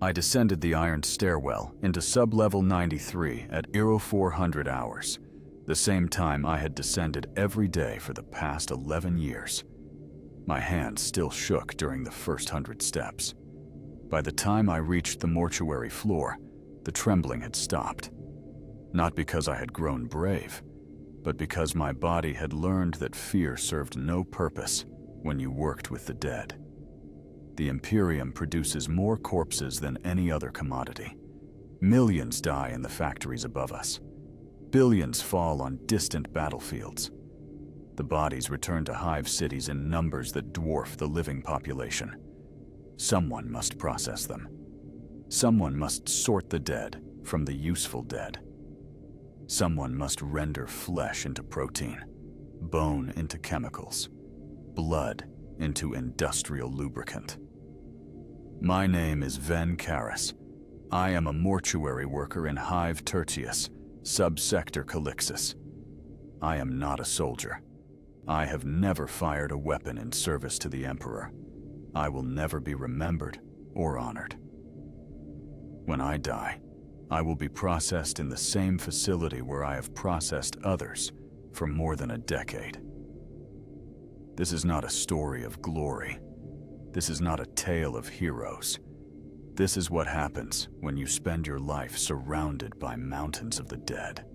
I descended the iron stairwell into sub-level 93 at 0400 hours, the same time I had descended every day for the past 11 years. My hands still shook during the first 100 steps. By the time I reached the mortuary floor, the trembling had stopped. Not because I had grown brave, but because my body had learned that fear served no purpose when you worked with the dead. The Imperium produces more corpses than any other commodity. Millions die in the factories above us. Billions fall on distant battlefields. The bodies return to Hive cities in numbers that dwarf the living population. Someone must process them. Someone must sort the dead from the useful dead. Someone must render flesh into protein, bone into chemicals, blood into industrial lubricant. My name is Ven Karas. I am a mortuary worker in Hive Tertius, subsector Calixis. I am not a soldier. I have never fired a weapon in service to the Emperor. I will never be remembered or honored. When I die, I will be processed in the same facility where I have processed others for more than a decade. This is not a story of glory. This is not a tale of heroes. This is what happens when you spend your life surrounded by mountains of the dead.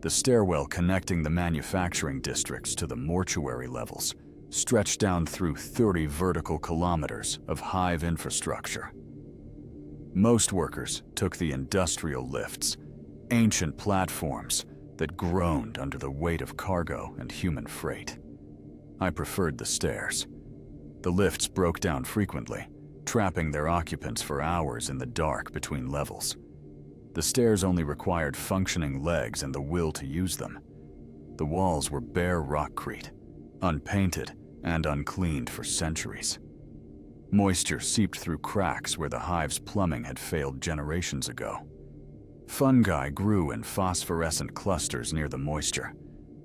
The stairwell connecting the manufacturing districts to the mortuary levels stretched down through 30 vertical kilometers of Hive infrastructure. Most workers took the industrial lifts, ancient platforms that groaned under the weight of cargo and human freight. I preferred the stairs. The lifts broke down frequently, trapping their occupants for hours in the dark between levels. The stairs only required functioning legs and the will to use them. The walls were bare rockcrete, unpainted and uncleaned for centuries. Moisture seeped through cracks where the Hive's plumbing had failed generations ago. Fungi grew in phosphorescent clusters near the moisture,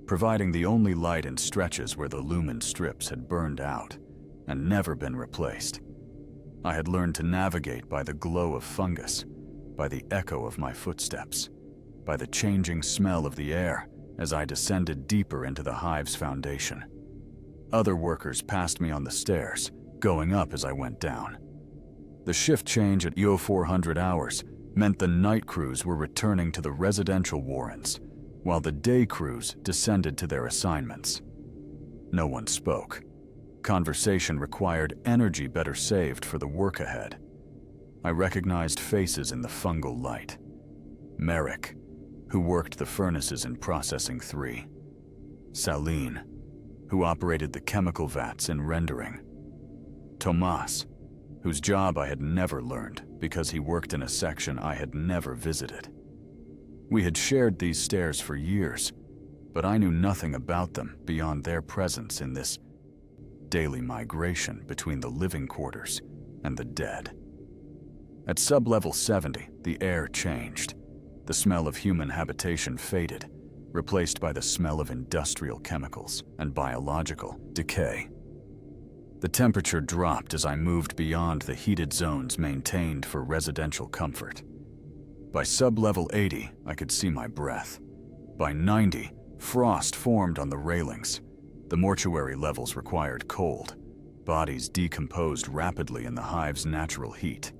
providing the only light in stretches where the lumen strips had burned out and never been replaced. I had learned to navigate by the glow of fungus, by the echo of my footsteps, by the changing smell of the air as I descended deeper into the Hive's foundation. Other workers passed me on the stairs, going up as I went down. The shift change at 0400 hours meant the night crews were returning to the residential warrens, while the day crews descended to their assignments. No one spoke. Conversation required energy better saved for the work ahead. I recognized faces in the fungal light. Merrick, who worked the furnaces in Processing 3. Saline, who operated the chemical vats in rendering. Tomas, whose job I had never learned because he worked in a section I had never visited. We had shared these stairs for years, but I knew nothing about them beyond their presence in this daily migration between the living quarters and the dead. At sub-level 70, the air changed. The smell of human habitation faded, replaced by the smell of industrial chemicals and biological decay. The temperature dropped as I moved beyond the heated zones maintained for residential comfort. By sub-level 80, I could see my breath. By 90, frost formed on the railings. The mortuary levels required cold. Bodies decomposed rapidly in the Hive's natural heat.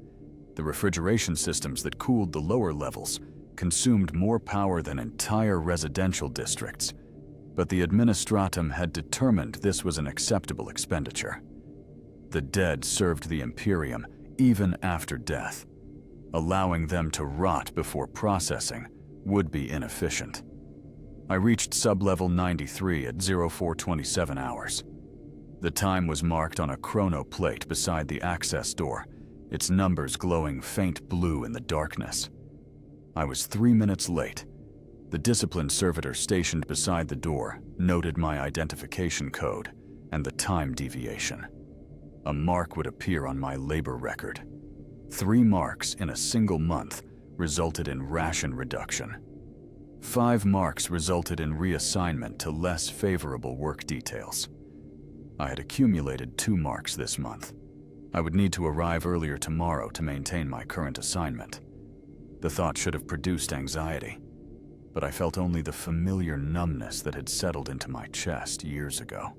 The refrigeration systems that cooled the lower levels consumed more power than entire residential districts, but the administratum had determined this was an acceptable expenditure. The dead served the Imperium even after death. Allowing them to rot before processing would be inefficient. I reached sub-level 93 at 0427 hours. The time was marked on a chrono plate beside the access door, its numbers glowing faint blue in the darkness. I was 3 minutes late. The discipline servitor stationed beside the door noted my identification code and the time deviation. A mark would appear on my labor record. 3 marks in a single month resulted in ration reduction. 5 marks resulted in reassignment to less favorable work details. I had accumulated 2 marks this month. I would need to arrive earlier tomorrow to maintain my current assignment. The thought should have produced anxiety, but I felt only the familiar numbness that had settled into my chest years ago.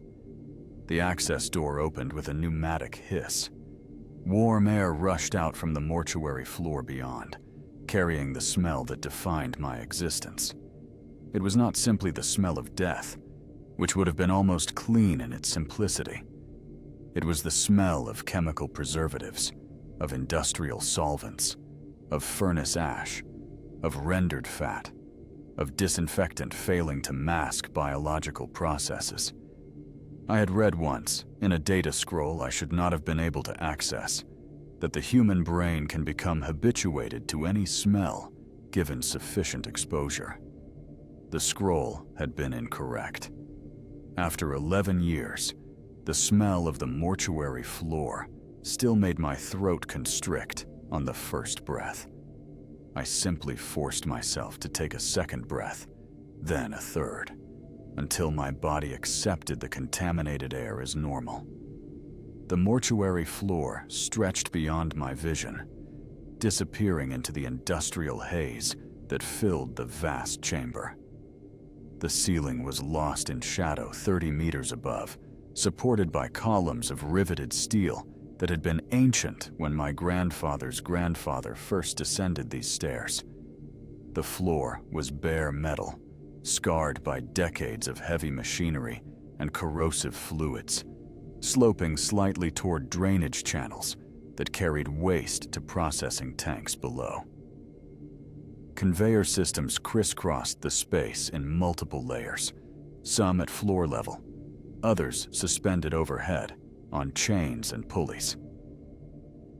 The access door opened with a pneumatic hiss. Warm air rushed out from the mortuary floor beyond, carrying the smell that defined my existence. It was not simply the smell of death, which would have been almost clean in its simplicity. It was the smell of chemical preservatives, of industrial solvents, of furnace ash, of rendered fat, of disinfectant failing to mask biological processes. I had read once, in a data scroll I should not have been able to access, that the human brain can become habituated to any smell given sufficient exposure. The scroll had been incorrect. After 11 years, the smell of the mortuary floor still made my throat constrict on the first breath. I simply forced myself to take a second breath, then a third, until my body accepted the contaminated air as normal. The mortuary floor stretched beyond my vision, disappearing into the industrial haze that filled the vast chamber. The ceiling was lost in shadow 30 meters above, supported by columns of riveted steel that had been ancient when my grandfather's grandfather first descended these stairs. The floor was bare metal, scarred by decades of heavy machinery and corrosive fluids, sloping slightly toward drainage channels that carried waste to processing tanks below. Conveyor systems crisscrossed the space in multiple layers, some at floor level, others suspended overhead on chains and pulleys.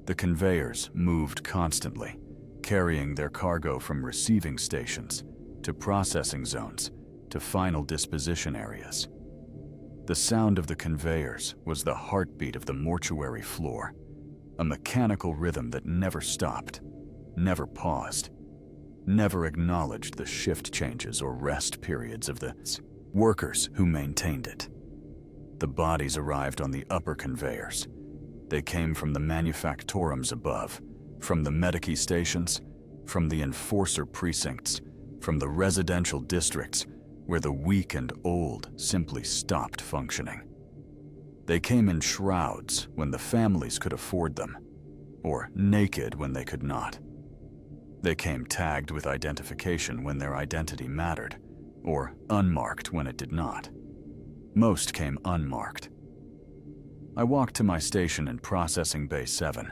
The conveyors moved constantly, carrying their cargo from receiving stations to processing zones to final disposition areas. The sound of the conveyors was the heartbeat of the mortuary floor, a mechanical rhythm that never stopped, never paused, never acknowledged the shift changes or rest periods of the workers who maintained it. The bodies arrived on the upper conveyors. They came from the manufactorums above, from the medici stations, from the enforcer precincts, from the residential districts where the weak and old simply stopped functioning. They came in shrouds when the families could afford them, or naked when they could not. They came tagged with identification when their identity mattered, or unmarked when it did not. Most came unmarked. I walked to my station in Processing Bay 7,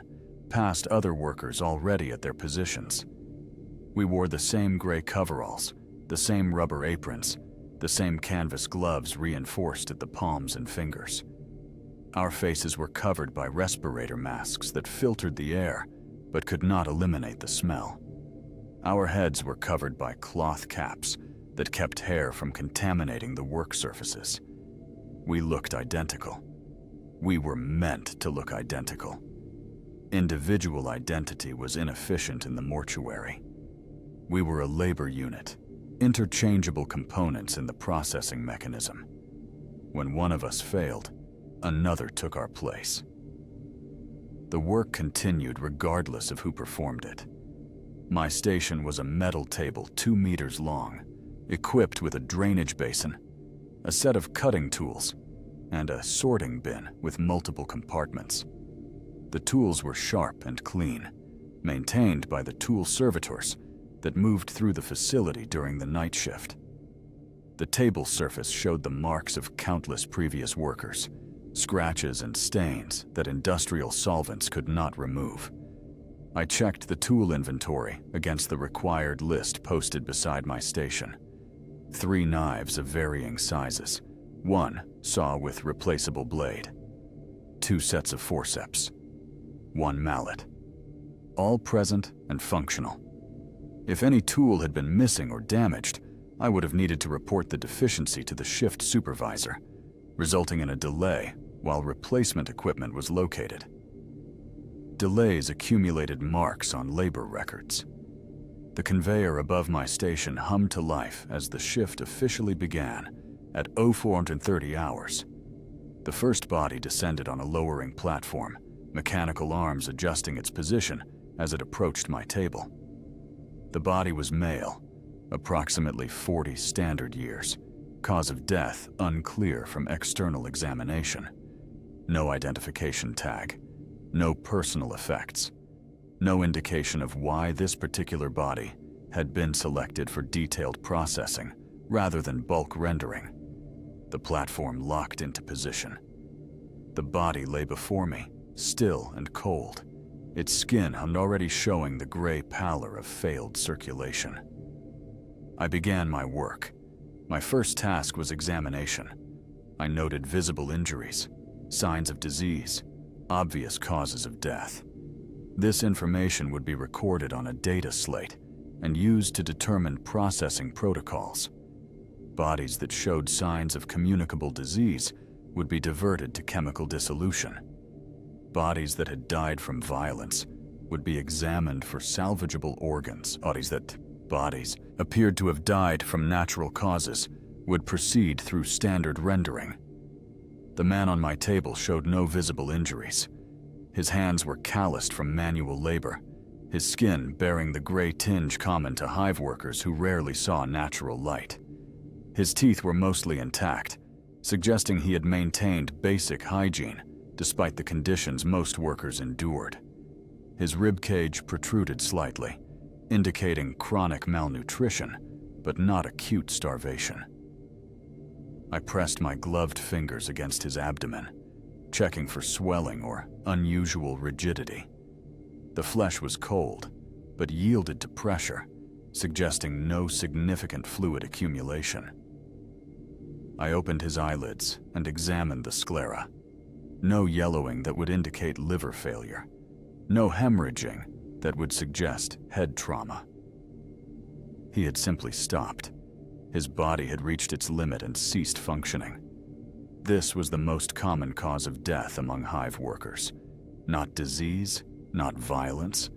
past other workers already at their positions. We wore the same gray coveralls, the same rubber aprons, the same canvas gloves reinforced at the palms and fingers. Our faces were covered by respirator masks that filtered the air, but could not eliminate the smell. Our heads were covered by cloth caps that kept hair from contaminating the work surfaces. We looked identical. We were meant to look identical. Individual identity was inefficient in the mortuary. We were a labor unit, interchangeable components in the processing mechanism. When one of us failed, another took our place. The work continued regardless of who performed it. My station was a metal table 2 meters long, equipped with a drainage basin, a set of cutting tools, and a sorting bin with multiple compartments. The tools were sharp and clean, maintained by the tool servitors that moved through the facility during the night shift. The table surface showed the marks of countless previous workers, scratches and stains that industrial solvents could not remove. I checked the tool inventory against the required list posted beside my station. 3 knives of varying sizes, 1 saw with replaceable blade, 2 sets of forceps, 1 mallet, all present and functional. If any tool had been missing or damaged, I would have needed to report the deficiency to the shift supervisor, resulting in a delay while replacement equipment was located. Delays accumulated marks on labor records. The conveyor above my station hummed to life as the shift officially began at 0430 hours. The first body descended on a lowering platform, mechanical arms adjusting its position as it approached my table. The body was male, approximately 40 standard years. Cause of death unclear from external examination. No identification tag. No personal effects. No indication of why this particular body had been selected for detailed processing rather than bulk rendering. The platform locked into position. The body lay before me, still and cold, its skin already showing the gray pallor of failed circulation. I began my work. My first task was examination. I noted visible injuries, signs of disease, obvious causes of death. This information would be recorded on a data slate and used to determine processing protocols. Bodies that showed signs of communicable disease would be diverted to chemical dissolution. Bodies that had died from violence would be examined for salvageable organs. Bodies appeared to have died from natural causes would proceed through standard rendering. The man on my table showed no visible injuries. His hands were calloused from manual labor, his skin bearing the gray tinge common to hive workers who rarely saw natural light. His teeth were mostly intact, suggesting he had maintained basic hygiene despite the conditions most workers endured. His rib cage protruded slightly, indicating chronic malnutrition, but not acute starvation. I pressed my gloved fingers against his abdomen, checking for swelling or unusual rigidity. The flesh was cold, but yielded to pressure, suggesting no significant fluid accumulation. I opened his eyelids and examined the sclera. No yellowing that would indicate liver failure. No hemorrhaging that would suggest head trauma. He had simply stopped. His body had reached its limit and ceased functioning. This was the most common cause of death among hive workers. Not disease, not violence,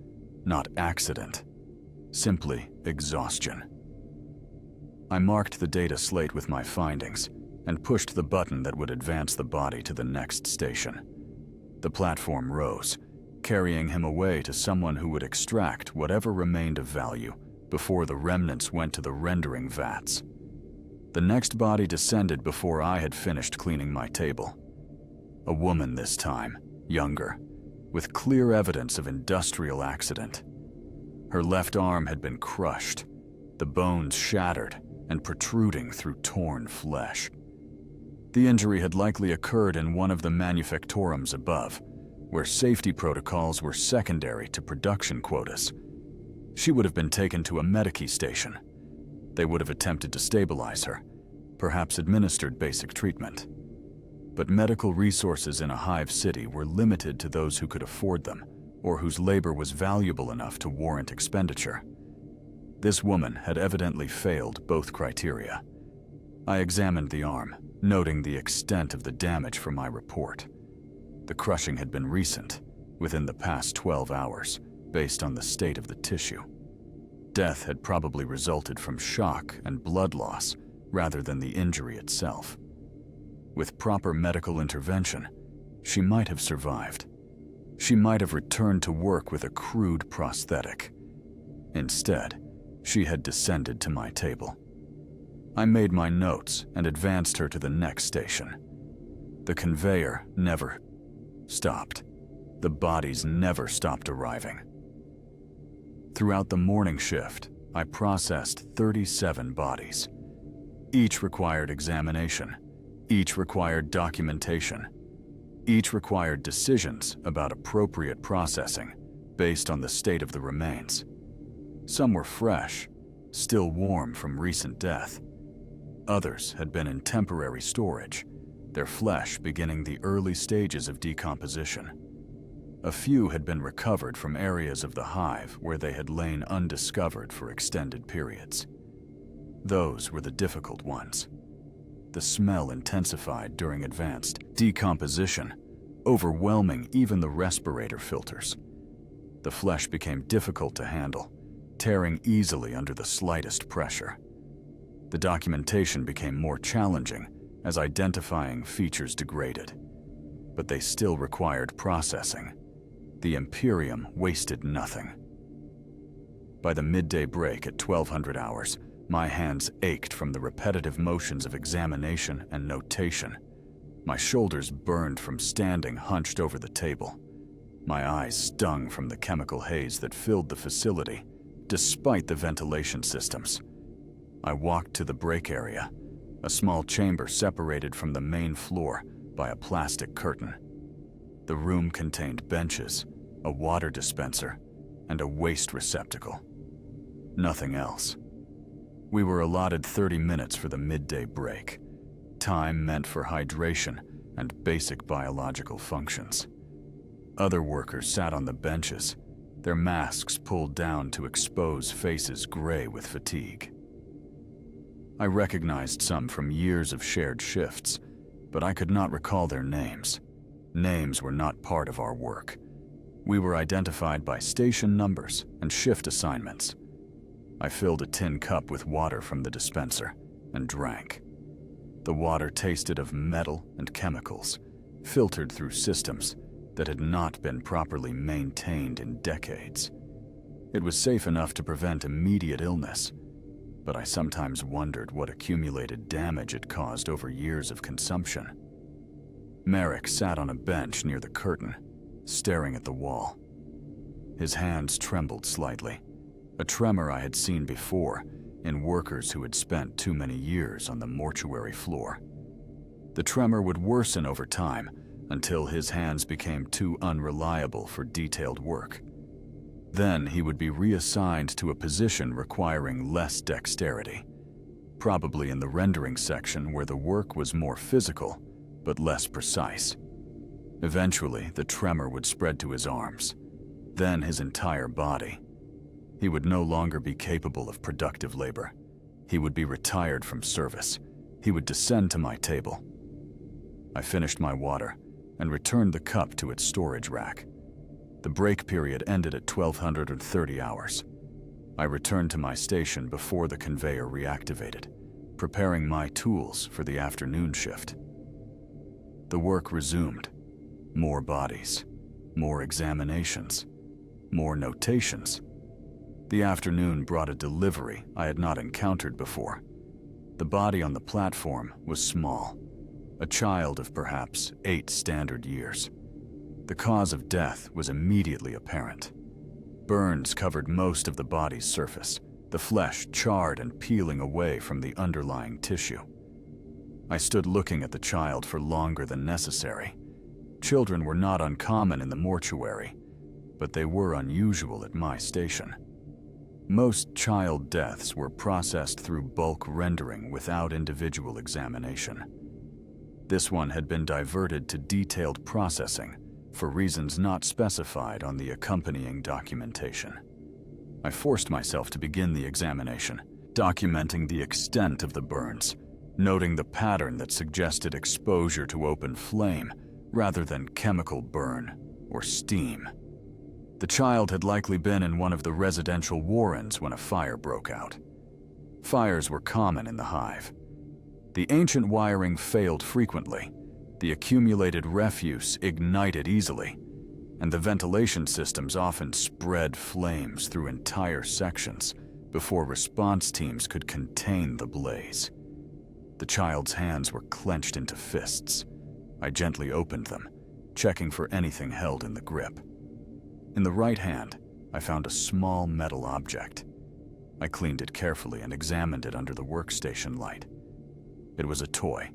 not accident. Simply exhaustion. I marked the data slate with my findings and pushed the button that would advance the body to the next station. The platform rose, carrying him away to someone who would extract whatever remained of value before the remnants went to the rendering vats. The next body descended before I had finished cleaning my table. A woman this time, younger, with clear evidence of industrial accident. Her left arm had been crushed, the bones shattered and protruding through torn flesh. The injury had likely occurred in one of the manufactorums above, where safety protocols were secondary to production quotas. She would have been taken to a medici station. They would have attempted to stabilize her, perhaps administered basic treatment. But medical resources in a hive city were limited to those who could afford them, or whose labor was valuable enough to warrant expenditure. This woman had evidently failed both criteria. I examined the arm, noting the extent of the damage from my report. The crushing had been recent, within the past 12 hours, based on the state of the tissue. Death had probably resulted from shock and blood loss rather than the injury itself. With proper medical intervention, she might have survived. She might have returned to work with a crude prosthetic. Instead, she had descended to my table. I made my notes and advanced her to the next station. The conveyor never stopped. The bodies never stopped arriving. Throughout the morning shift, I processed 37 bodies. Each required examination. Each required documentation. Each required decisions about appropriate processing based on the state of the remains. Some were fresh, still warm from recent death. Others had been in temporary storage, their flesh beginning the early stages of decomposition. A few had been recovered from areas of the hive where they had lain undiscovered for extended periods. Those were the difficult ones. The smell intensified during advanced decomposition, overwhelming even the respirator filters. The flesh became difficult to handle, tearing easily under the slightest pressure. The documentation became more challenging as identifying features degraded, but they still required processing, The Imperium wasted nothing. By the midday break at 1200 hours, my hands ached from the repetitive motions of examination and notation. My shoulders burned from standing hunched over the table. My eyes stung from the chemical haze that filled the facility, despite the ventilation systems. I walked to the break area, a small chamber separated from the main floor by a plastic curtain. The room contained benches, a water dispenser, and a waste receptacle. Nothing else. We were allotted 30 minutes for the midday break, time meant for hydration and basic biological functions. Other workers sat on the benches, their masks pulled down to expose faces gray with fatigue. I recognized some from years of shared shifts, but I could not recall their names. Names were not part of our work. We were identified by station numbers and shift assignments. I filled a tin cup with water from the dispenser and drank. The water tasted of metal and chemicals, filtered through systems that had not been properly maintained in decades. It was safe enough to prevent immediate illness, but I sometimes wondered what accumulated damage it caused over years of consumption. Merrick sat on a bench near the curtain, staring at the wall. His hands trembled slightly, a tremor I had seen before in workers who had spent too many years on the mortuary floor. The tremor would worsen over time until his hands became too unreliable for detailed work. Then he would be reassigned to a position requiring less dexterity, probably in the rendering section where the work was more physical but less precise. Eventually, the tremor would spread to his arms, then his entire body. He would no longer be capable of productive labor. He would be retired from service. He would descend to my table. I finished my water and returned the cup to its storage rack. The break period ended at 1230 hours. I returned to my station before the conveyor reactivated, preparing my tools for the afternoon shift. The work resumed. More bodies, more examinations, more notations. The afternoon brought a delivery I had not encountered before. The body on the platform was small, a child of perhaps 8 standard years. The cause of death was immediately apparent. Burns covered most of the body's surface, the flesh charred and peeling away from the underlying tissue. I stood looking at the child for longer than necessary. Children were not uncommon in the mortuary, but they were unusual at my station. Most child deaths were processed through bulk rendering without individual examination. This one had been diverted to detailed processing for reasons not specified on the accompanying documentation. I forced myself to begin the examination, documenting the extent of the burns, noting the pattern that suggested exposure to open flame rather than chemical burn or steam. The child had likely been in one of the residential warrens when a fire broke out. Fires were common in the Hive. The ancient wiring failed frequently, the accumulated refuse ignited easily, and the ventilation systems often spread flames through entire sections before response teams could contain the blaze. The child's hands were clenched into fists. I gently opened them, checking for anything held in the grip. In the right hand, I found a small metal object. I cleaned it carefully and examined it under the workstation light. It was a toy,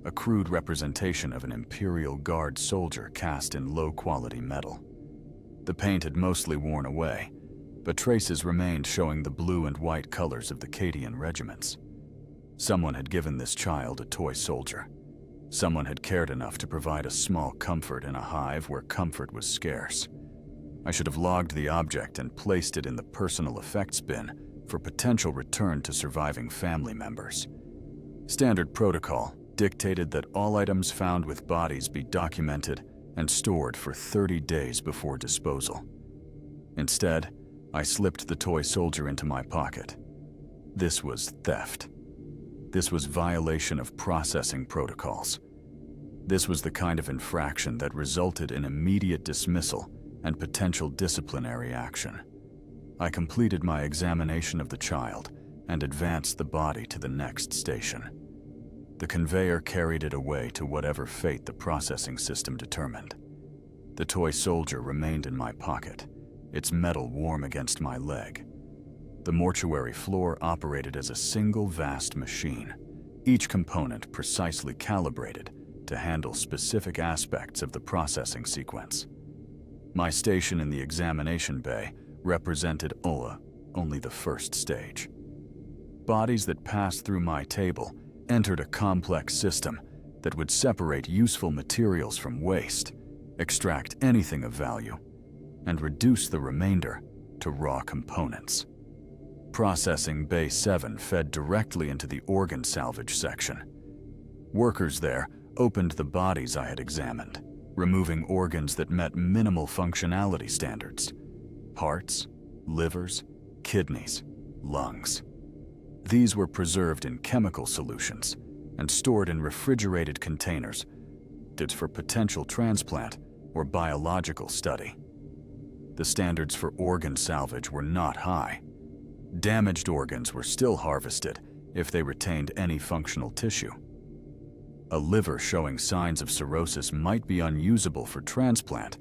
a crude representation of an Imperial Guard soldier cast in low-quality metal. The paint had mostly worn away, but traces remained showing the blue and white colors of the Cadian regiments. Someone had given this child a toy soldier. Someone had cared enough to provide a small comfort in a hive where comfort was scarce. I should have logged the object and placed it in the personal effects bin for potential return to surviving family members. Standard protocol dictated that all items found with bodies be documented and stored for 30 days before disposal. Instead, I slipped the toy soldier into my pocket. This was theft. This was violation of processing protocols. This was the kind of infraction that resulted in immediate dismissal and potential disciplinary action. I completed my examination of the child and advanced the body to the next station. The conveyor carried it away to whatever fate the processing system determined. The toy soldier remained in my pocket, its metal warm against my leg. The mortuary floor operated as a single vast machine, each component precisely calibrated to handle specific aspects of the processing sequence. My station in the examination bay represented only the first stage. Bodies that passed through my table entered a complex system that would separate useful materials from waste, extract anything of value, and reduce the remainder to raw components. Processing Bay 7 fed directly into the organ salvage section. Workers there opened the bodies I had examined, removing organs that met minimal functionality standards: hearts, livers, kidneys, lungs. These were preserved in chemical solutions and stored in refrigerated containers for potential transplant or biological study. The standards for organ salvage were not high. Damaged organs were still harvested if they retained any functional tissue. A liver showing signs of cirrhosis might be unusable for transplant,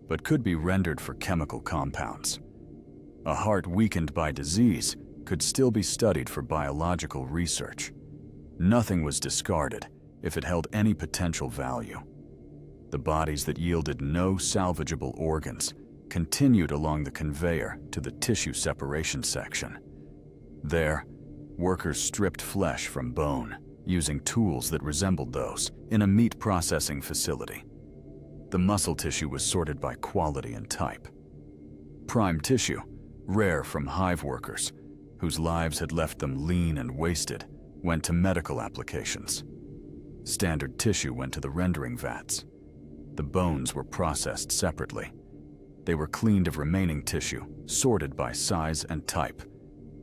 but could be rendered for chemical compounds. A heart weakened by disease could still be studied for biological research. Nothing was discarded if it held any potential value. The bodies that yielded no salvageable organs continued along the conveyor to the tissue separation section. There, workers stripped flesh from bone, using tools that resembled those in a meat processing facility. The muscle tissue was sorted by quality and type. Prime tissue, rare from Hive workers, whose lives had left them lean and wasted, went to medical applications. Standard tissue went to the rendering vats. The bones were processed separately. They were cleaned of remaining tissue, sorted by size and type,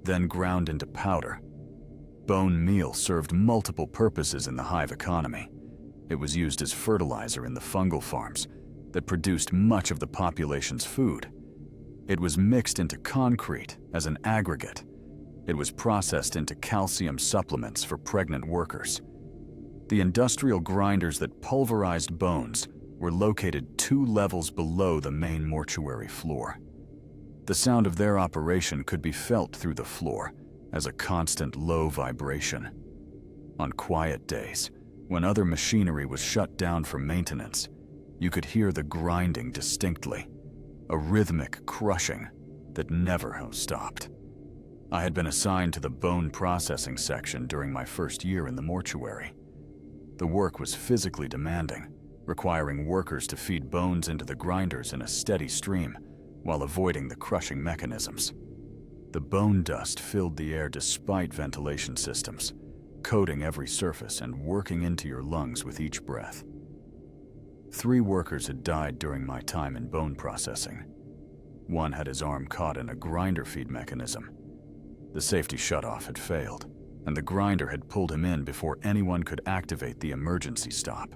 then ground into powder. Bone meal served multiple purposes in the Hive economy. It was used as fertilizer in the fungal farms that produced much of the population's food. It was mixed into concrete as an aggregate. It was processed into calcium supplements for pregnant workers. The industrial grinders that pulverized bones were located 2 levels below the main mortuary floor. The sound of their operation could be felt through the floor as a constant low vibration. On quiet days, when other machinery was shut down for maintenance, you could hear the grinding distinctly, a rhythmic crushing that never stopped. I had been assigned to the bone processing section during my first year in the mortuary. The work was physically demanding, requiring workers to feed bones into the grinders in a steady stream while avoiding the crushing mechanisms. The bone dust filled the air despite ventilation systems, coating every surface and working into your lungs with each breath. 3 workers had died during my time in bone processing. One had his arm caught in a grinder feed mechanism. The safety shutoff had failed, and the grinder had pulled him in before anyone could activate the emergency stop.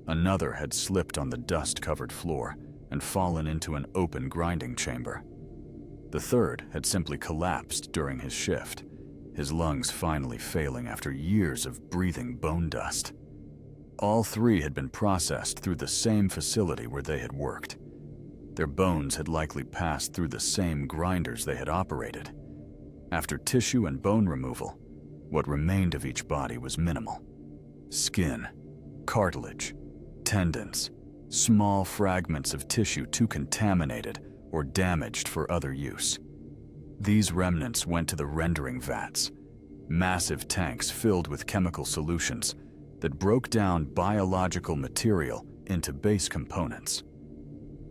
Another had slipped on the dust-covered floor and fallen into an open grinding chamber. The third had simply collapsed during his shift, his lungs finally failing after years of breathing bone dust. All 3 had been processed through the same facility where they had worked. Their bones had likely passed through the same grinders they had operated. After tissue and bone removal, what remained of each body was minimal. Skin, cartilage, tendons, small fragments of tissue too contaminated or damaged for other use. These remnants went to the rendering vats, massive tanks filled with chemical solutions that broke down biological material into base components.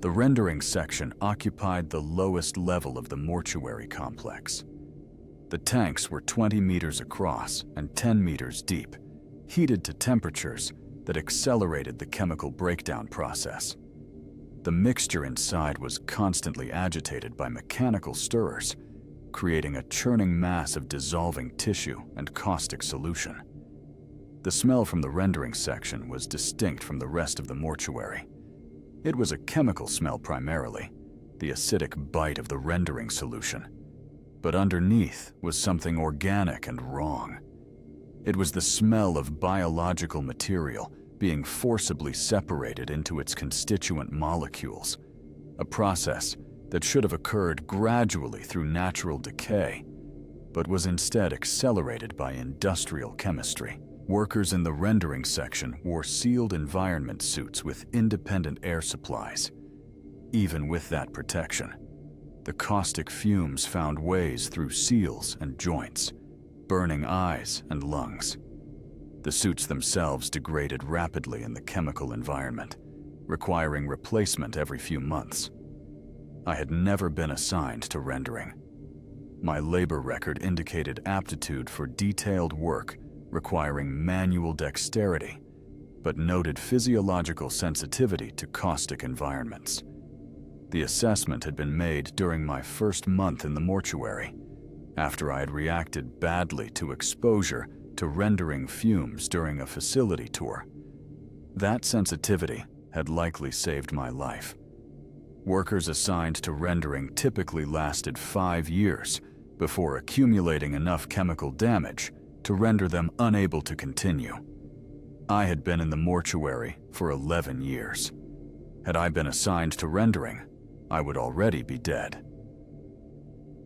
The rendering section occupied the lowest level of the mortuary complex. The tanks were 20 meters across and 10 meters deep, heated to temperatures that accelerated the chemical breakdown process. The mixture inside was constantly agitated by mechanical stirrers, creating a churning mass of dissolving tissue and caustic solution. The smell from the rendering section was distinct from the rest of the mortuary. It was a chemical smell primarily, the acidic bite of the rendering solution. But underneath was something organic and wrong. It was the smell of biological material being forcibly separated into its constituent molecules, a process that should have occurred gradually through natural decay, but was instead accelerated by industrial chemistry. Workers in the rendering section wore sealed environment suits with independent air supplies. Even with that protection, the caustic fumes found ways through seals and joints, burning eyes and lungs. The suits themselves degraded rapidly in the chemical environment, requiring replacement every few months. I had never been assigned to rendering. My labor record indicated aptitude for detailed work requiring manual dexterity, but noted physiological sensitivity to caustic environments. The assessment had been made during my first month in the mortuary, after I had reacted badly to exposure to rendering fumes during a facility tour. That sensitivity had likely saved my life. Workers assigned to rendering typically lasted 5 years before accumulating enough chemical damage to render them unable to continue. I had been in the mortuary for 11 years. Had I been assigned to rendering, I would already be dead.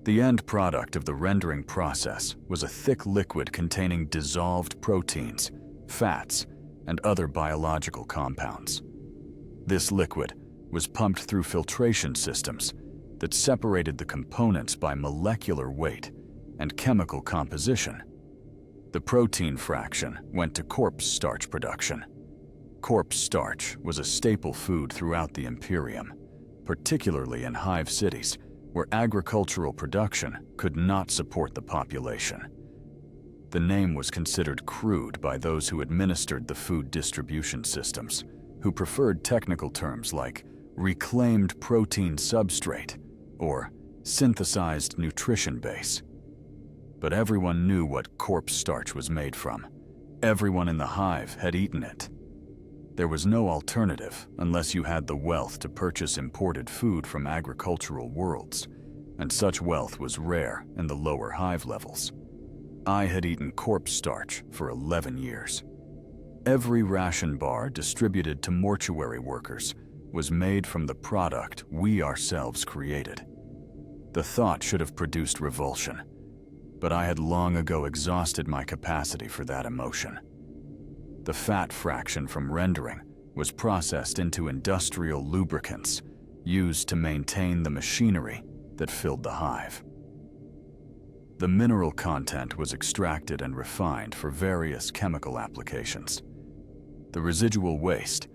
The end product of the rendering process was a thick liquid containing dissolved proteins, fats, and other biological compounds. This liquid was pumped through filtration systems that separated the components by molecular weight and chemical composition. The protein fraction went to corpse-starch production. Corpse-starch was a staple food throughout the Imperium, particularly in Hive cities, where agricultural production could not support the population. The name was considered crude by those who administered the food distribution systems, who preferred technical terms like reclaimed protein substrate or synthesized nutrition base. But everyone knew what corpse-starch was made from. Everyone in the Hive had eaten it. There was no alternative unless you had the wealth to purchase imported food from agricultural worlds, and such wealth was rare in the lower Hive levels. I had eaten corpse-starch for 11 years. Every ration bar distributed to mortuary workers was made from the product we ourselves created. The thought should have produced revulsion, but I had long ago exhausted my capacity for that emotion. The fat fraction from rendering was processed into industrial lubricants used to maintain the machinery that filled the Hive. The mineral content was extracted and refined for various chemical applications. The residual waste,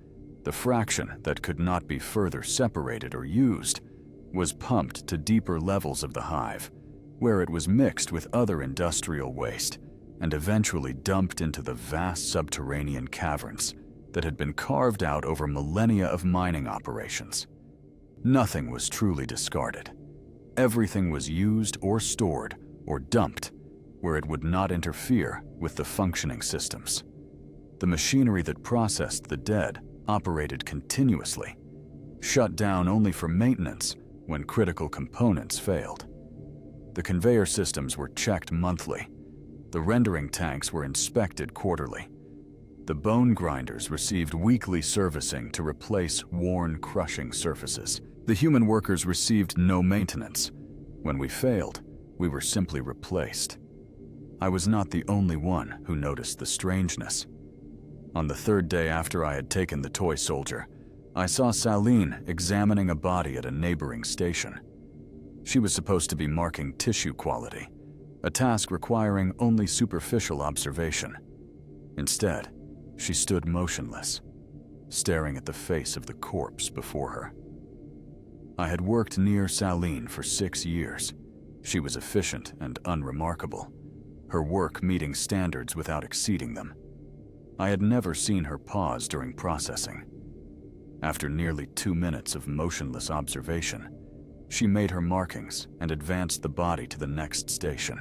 the fraction that could not be further separated or used, was pumped to deeper levels of the Hive, where it was mixed with other industrial waste and eventually dumped into the vast subterranean caverns that had been carved out over millennia of mining operations. Nothing was truly discarded. Everything was used or stored or dumped where it would not interfere with the functioning systems. The machinery that processed the dead operated continuously, shut down only for maintenance when critical components failed. The conveyor systems were checked monthly. The rendering tanks were inspected quarterly. The bone grinders received weekly servicing to replace worn, crushing surfaces. The human workers received no maintenance. When we failed, we were simply replaced. I was not the only one who noticed the strangeness. On the third day after I had taken the toy soldier, I saw Saline examining a body at a neighboring station. She was supposed to be marking tissue quality, a task requiring only superficial observation. Instead, she stood motionless, staring at the face of the corpse before her. I had worked near Saline for 6 years. She was efficient and unremarkable, her work meeting standards without exceeding them. I had never seen her pause during processing. After nearly 2 minutes of motionless observation, she made her markings and advanced the body to the next station.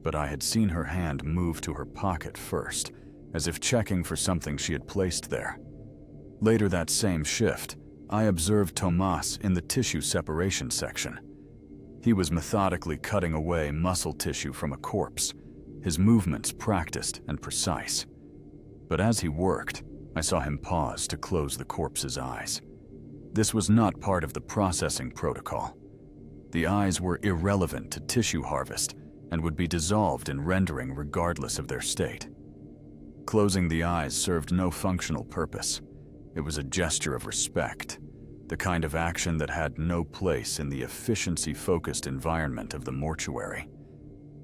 But I had seen her hand move to her pocket first, as if checking for something she had placed there. Later that same shift, I observed Tomas in the tissue separation section. He was methodically cutting away muscle tissue from a corpse, his movements practiced and precise. But as he worked, I saw him pause to close the corpse's eyes. This was not part of the processing protocol. The eyes were irrelevant to tissue harvest and would be dissolved in rendering regardless of their state. Closing the eyes served no functional purpose. It was a gesture of respect, the kind of action that had no place in the efficiency-focused environment of the mortuary.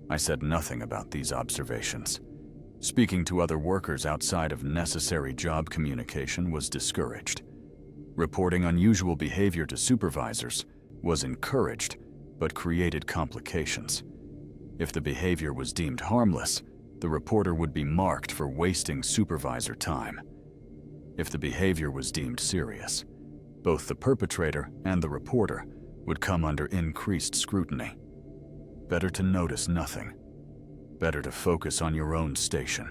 I said nothing about these observations. Speaking to other workers outside of necessary job communication was discouraged. Reporting unusual behavior to supervisors was encouraged, but created complications. If the behavior was deemed harmless, the reporter would be marked for wasting supervisor time. If the behavior was deemed serious, both the perpetrator and the reporter would come under increased scrutiny. Better to notice nothing. Better to focus on your own station.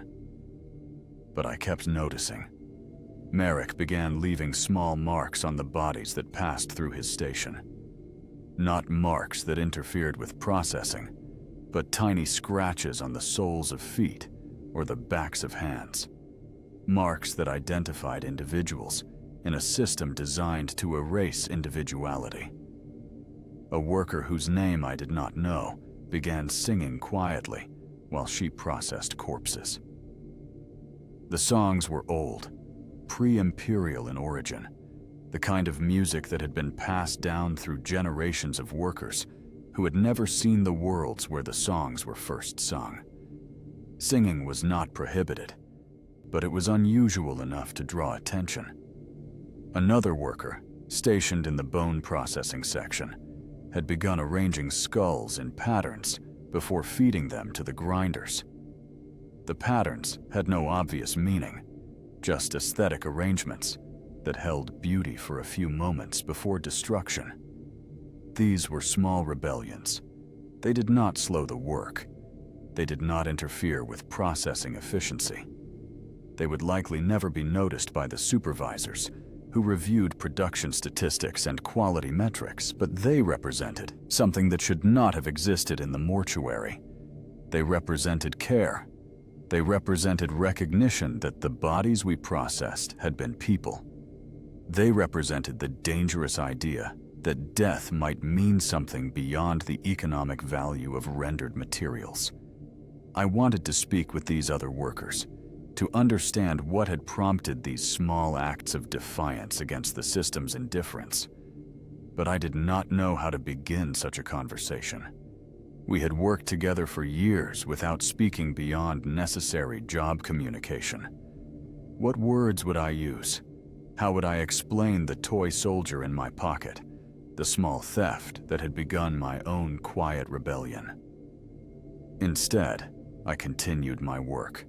But I kept noticing. Merrick began leaving small marks on the bodies that passed through his station. Not marks that interfered with processing, but tiny scratches on the soles of feet or the backs of hands. Marks that identified individuals in a system designed to erase individuality. A worker whose name I did not know began singing quietly while she processed corpses. The songs were old, pre-imperial in origin, the kind of music that had been passed down through generations of workers who had never seen the worlds where the songs were first sung. Singing was not prohibited, but it was unusual enough to draw attention. Another worker, stationed in the bone processing section, had begun arranging skulls in patterns before feeding them to the grinders. The patterns had no obvious meaning, just aesthetic arrangements that held beauty for a few moments before destruction. These were small rebellions. They did not slow the work. They did not interfere with processing efficiency. They would likely never be noticed by the supervisors who reviewed production statistics and quality metrics, but they represented something that should not have existed in the mortuary. They represented care. They represented recognition that the bodies we processed had been people. They represented the dangerous idea that death might mean something beyond the economic value of rendered materials. I wanted to speak with these other workers, to understand what had prompted these small acts of defiance against the system's indifference. But I did not know how to begin such a conversation. We had worked together for years without speaking beyond necessary job communication. What words would I use? How would I explain the toy soldier in my pocket, the small theft that had begun my own quiet rebellion? Instead, I continued my work.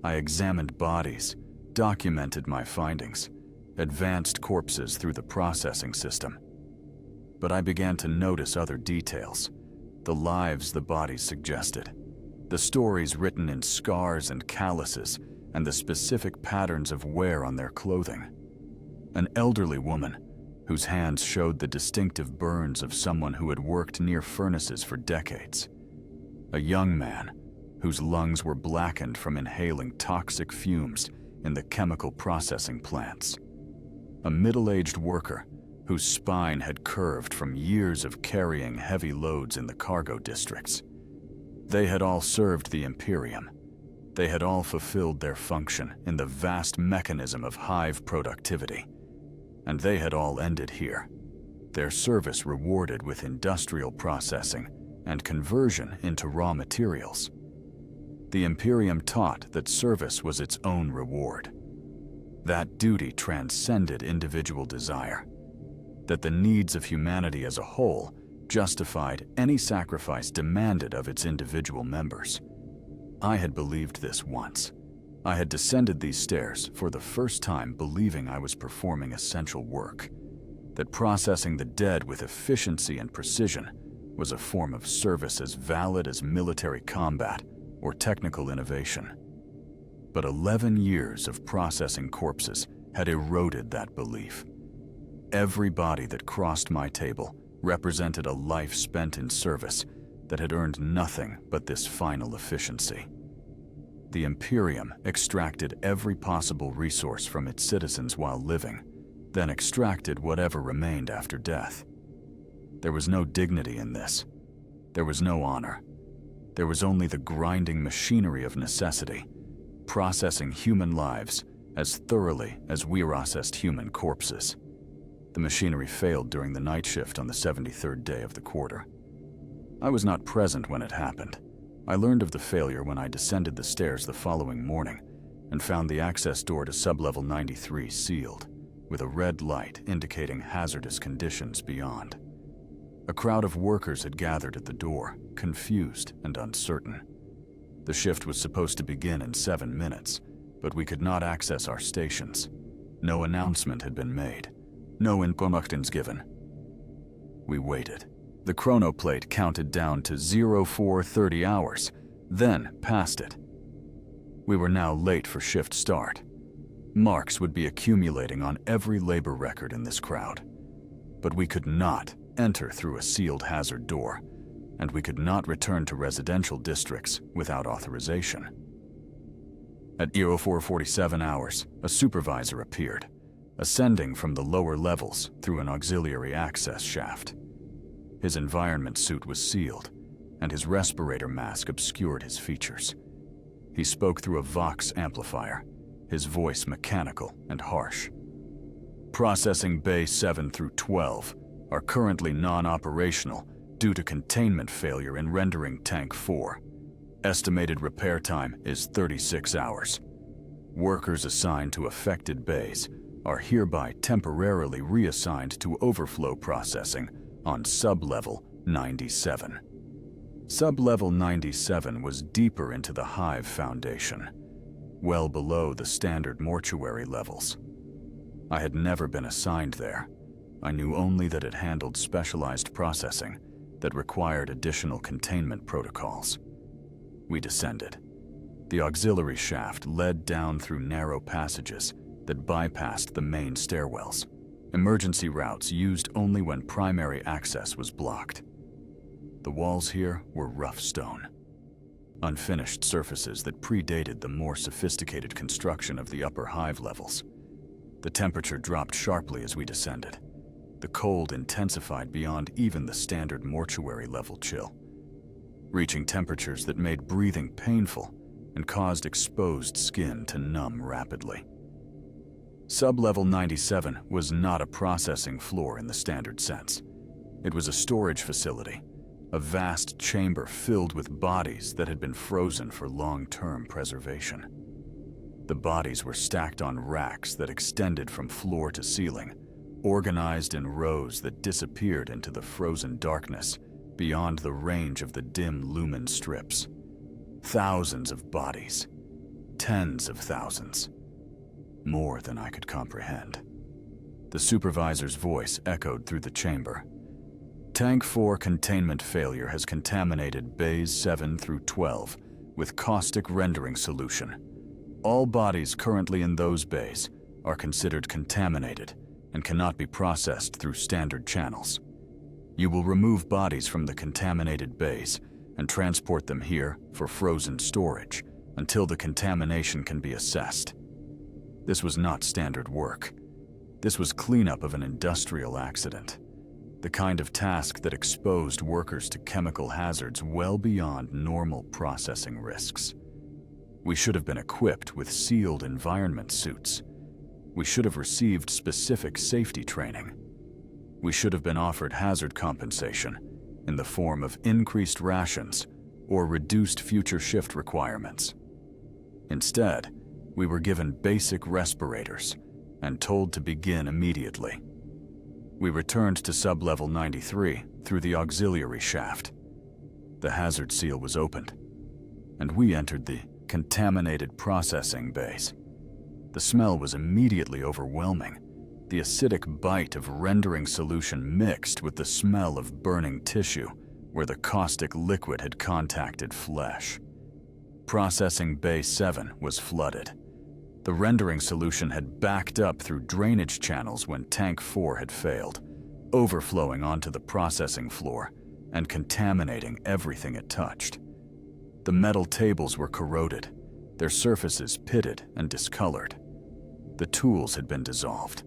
I examined bodies, documented my findings, advanced corpses through the processing system. But I began to notice other details, the lives the bodies suggested, the stories written in scars and calluses, and the specific patterns of wear on their clothing. An elderly woman, whose hands showed the distinctive burns of someone who had worked near furnaces for decades. A young man, whose lungs were blackened from inhaling toxic fumes in the chemical processing plants. A middle-aged worker, whose spine had curved from years of carrying heavy loads in the cargo districts. They had all served the Imperium. They had all fulfilled their function in the vast mechanism of Hive productivity. And they had all ended here, their service rewarded with industrial processing and conversion into raw materials. The Imperium taught that service was its own reward. That duty transcended individual desire, that the needs of humanity as a whole justified any sacrifice demanded of its individual members. I had believed this once. I had descended these stairs for the first time believing I was performing essential work, that processing the dead with efficiency and precision was a form of service as valid as military combat or technical innovation. But 11 years of processing corpses had eroded that belief. Every body that crossed my table represented a life spent in service that had earned nothing but this final efficiency. The Imperium extracted every possible resource from its citizens while living, then extracted whatever remained after death. There was no dignity in this. There was no honor. There was only the grinding machinery of necessity, processing human lives as thoroughly as we processed human corpses. The machinery failed during the night shift on the 73rd day of the quarter. I was not present when it happened. I learned of the failure when I descended the stairs the following morning and found the access door to sublevel 93 sealed, with a red light indicating hazardous conditions beyond. A crowd of workers had gathered at the door, confused and uncertain. The shift was supposed to begin in 7 minutes, but we could not access our stations. No announcement had been made. No instructions given. We waited. The chronoplate counted down to 0430 hours, then passed it. We were now late for shift start. Marks would be accumulating on every labor record in this crowd. But we could not enter through a sealed hazard door, and we could not return to residential districts without authorization. At 0447 hours, a supervisor appeared, ascending from the lower levels through an auxiliary access shaft. His environment suit was sealed, and his respirator mask obscured his features. He spoke through a Vox amplifier, his voice mechanical and harsh. Processing Bay 7 through 12 are currently non-operational due to containment failure in rendering Tank 4. Estimated repair time is 36 hours. Workers assigned to affected bays are hereby temporarily reassigned to overflow processing on sublevel 97. Sublevel 97 was deeper into the Hive Foundation, well below the standard mortuary levels. I had never been assigned there. I knew only that it handled specialized processing that required additional containment protocols. We descended. The auxiliary shaft led down through narrow passages that bypassed the main stairwells, emergency routes used only when primary access was blocked. The walls here were rough stone, unfinished surfaces that predated the more sophisticated construction of the upper Hive levels. The temperature dropped sharply as we descended. The cold intensified beyond even the standard mortuary level chill, reaching temperatures that made breathing painful and caused exposed skin to numb rapidly. Sublevel 97 was not a processing floor in the standard sense. It was a storage facility, a vast chamber filled with bodies that had been frozen for long-term preservation. The bodies were stacked on racks that extended from floor to ceiling, organized in rows that disappeared into the frozen darkness beyond the range of the dim lumen strips. Thousands of bodies, tens of thousands, more than I could comprehend. The supervisor's voice echoed through the chamber. Tank 4 containment failure has contaminated bays 7 through 12 with caustic rendering solution. All bodies currently in those bays are considered contaminated and cannot be processed through standard channels. You will remove bodies from the contaminated bays and transport them here for frozen storage until the contamination can be assessed. This was not standard work. This was cleanup of an industrial accident, the kind of task that exposed workers to chemical hazards well beyond normal processing risks. We should have been equipped with sealed environment suits. We should have received specific safety training. We should have been offered hazard compensation in the form of increased rations or reduced future shift requirements. Instead, we were given basic respirators and told to begin immediately. We returned to sublevel 93 through the auxiliary shaft. The hazard seal was opened, and we entered the contaminated processing bays. The smell was immediately overwhelming. The acidic bite of rendering solution mixed with the smell of burning tissue where the caustic liquid had contacted flesh. Processing Bay 7 was flooded. The rendering solution had backed up through drainage channels when Tank 4 had failed, overflowing onto the processing floor and contaminating everything it touched. The metal tables were corroded, their surfaces pitted and discolored. The tools had been dissolved.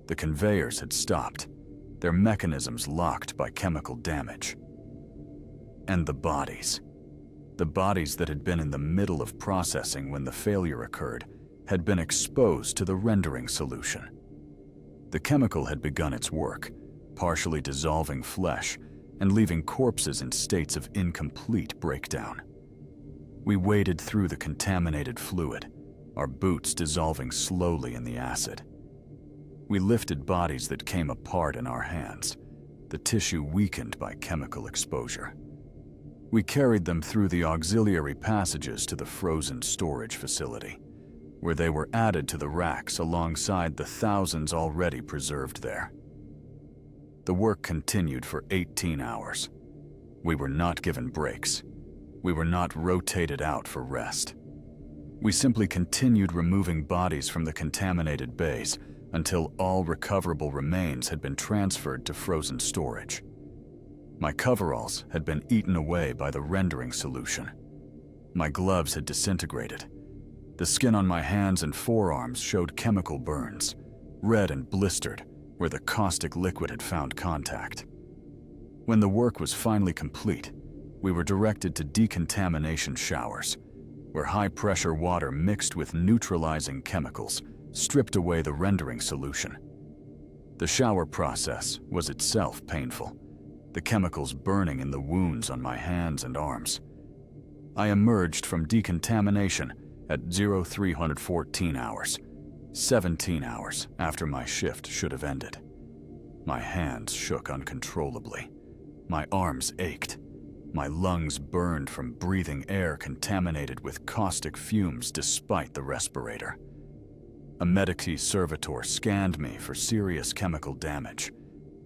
The conveyors had stopped, their mechanisms locked by chemical damage. And the bodies that had been in the middle of processing when the failure occurred, had been exposed to the rendering solution. The chemical had begun its work, partially dissolving flesh and leaving corpses in states of incomplete breakdown. We waded through the contaminated fluid, our boots dissolving slowly in the acid. We lifted bodies that came apart in our hands, the tissue weakened by chemical exposure. We carried them through the auxiliary passages to the frozen storage facility, where they were added to the racks alongside the thousands already preserved there. The work continued for 18 hours. We were not given breaks. We were not rotated out for rest. We simply continued removing bodies from the contaminated bays until all recoverable remains had been transferred to frozen storage. My coveralls had been eaten away by the rendering solution. My gloves had disintegrated. The skin on my hands and forearms showed chemical burns, red and blistered where the caustic liquid had found contact. When the work was finally complete, we were directed to decontamination showers, where high-pressure water mixed with neutralizing chemicals stripped away the rendering solution. The shower process was itself painful, the chemicals burning in the wounds on my hands and arms. I emerged from decontamination at 0314 hours, 17 hours after my shift should have ended. My hands shook uncontrollably. My arms ached. My lungs burned from breathing air contaminated with caustic fumes despite the respirator. A medici servitor scanned me for serious chemical damage.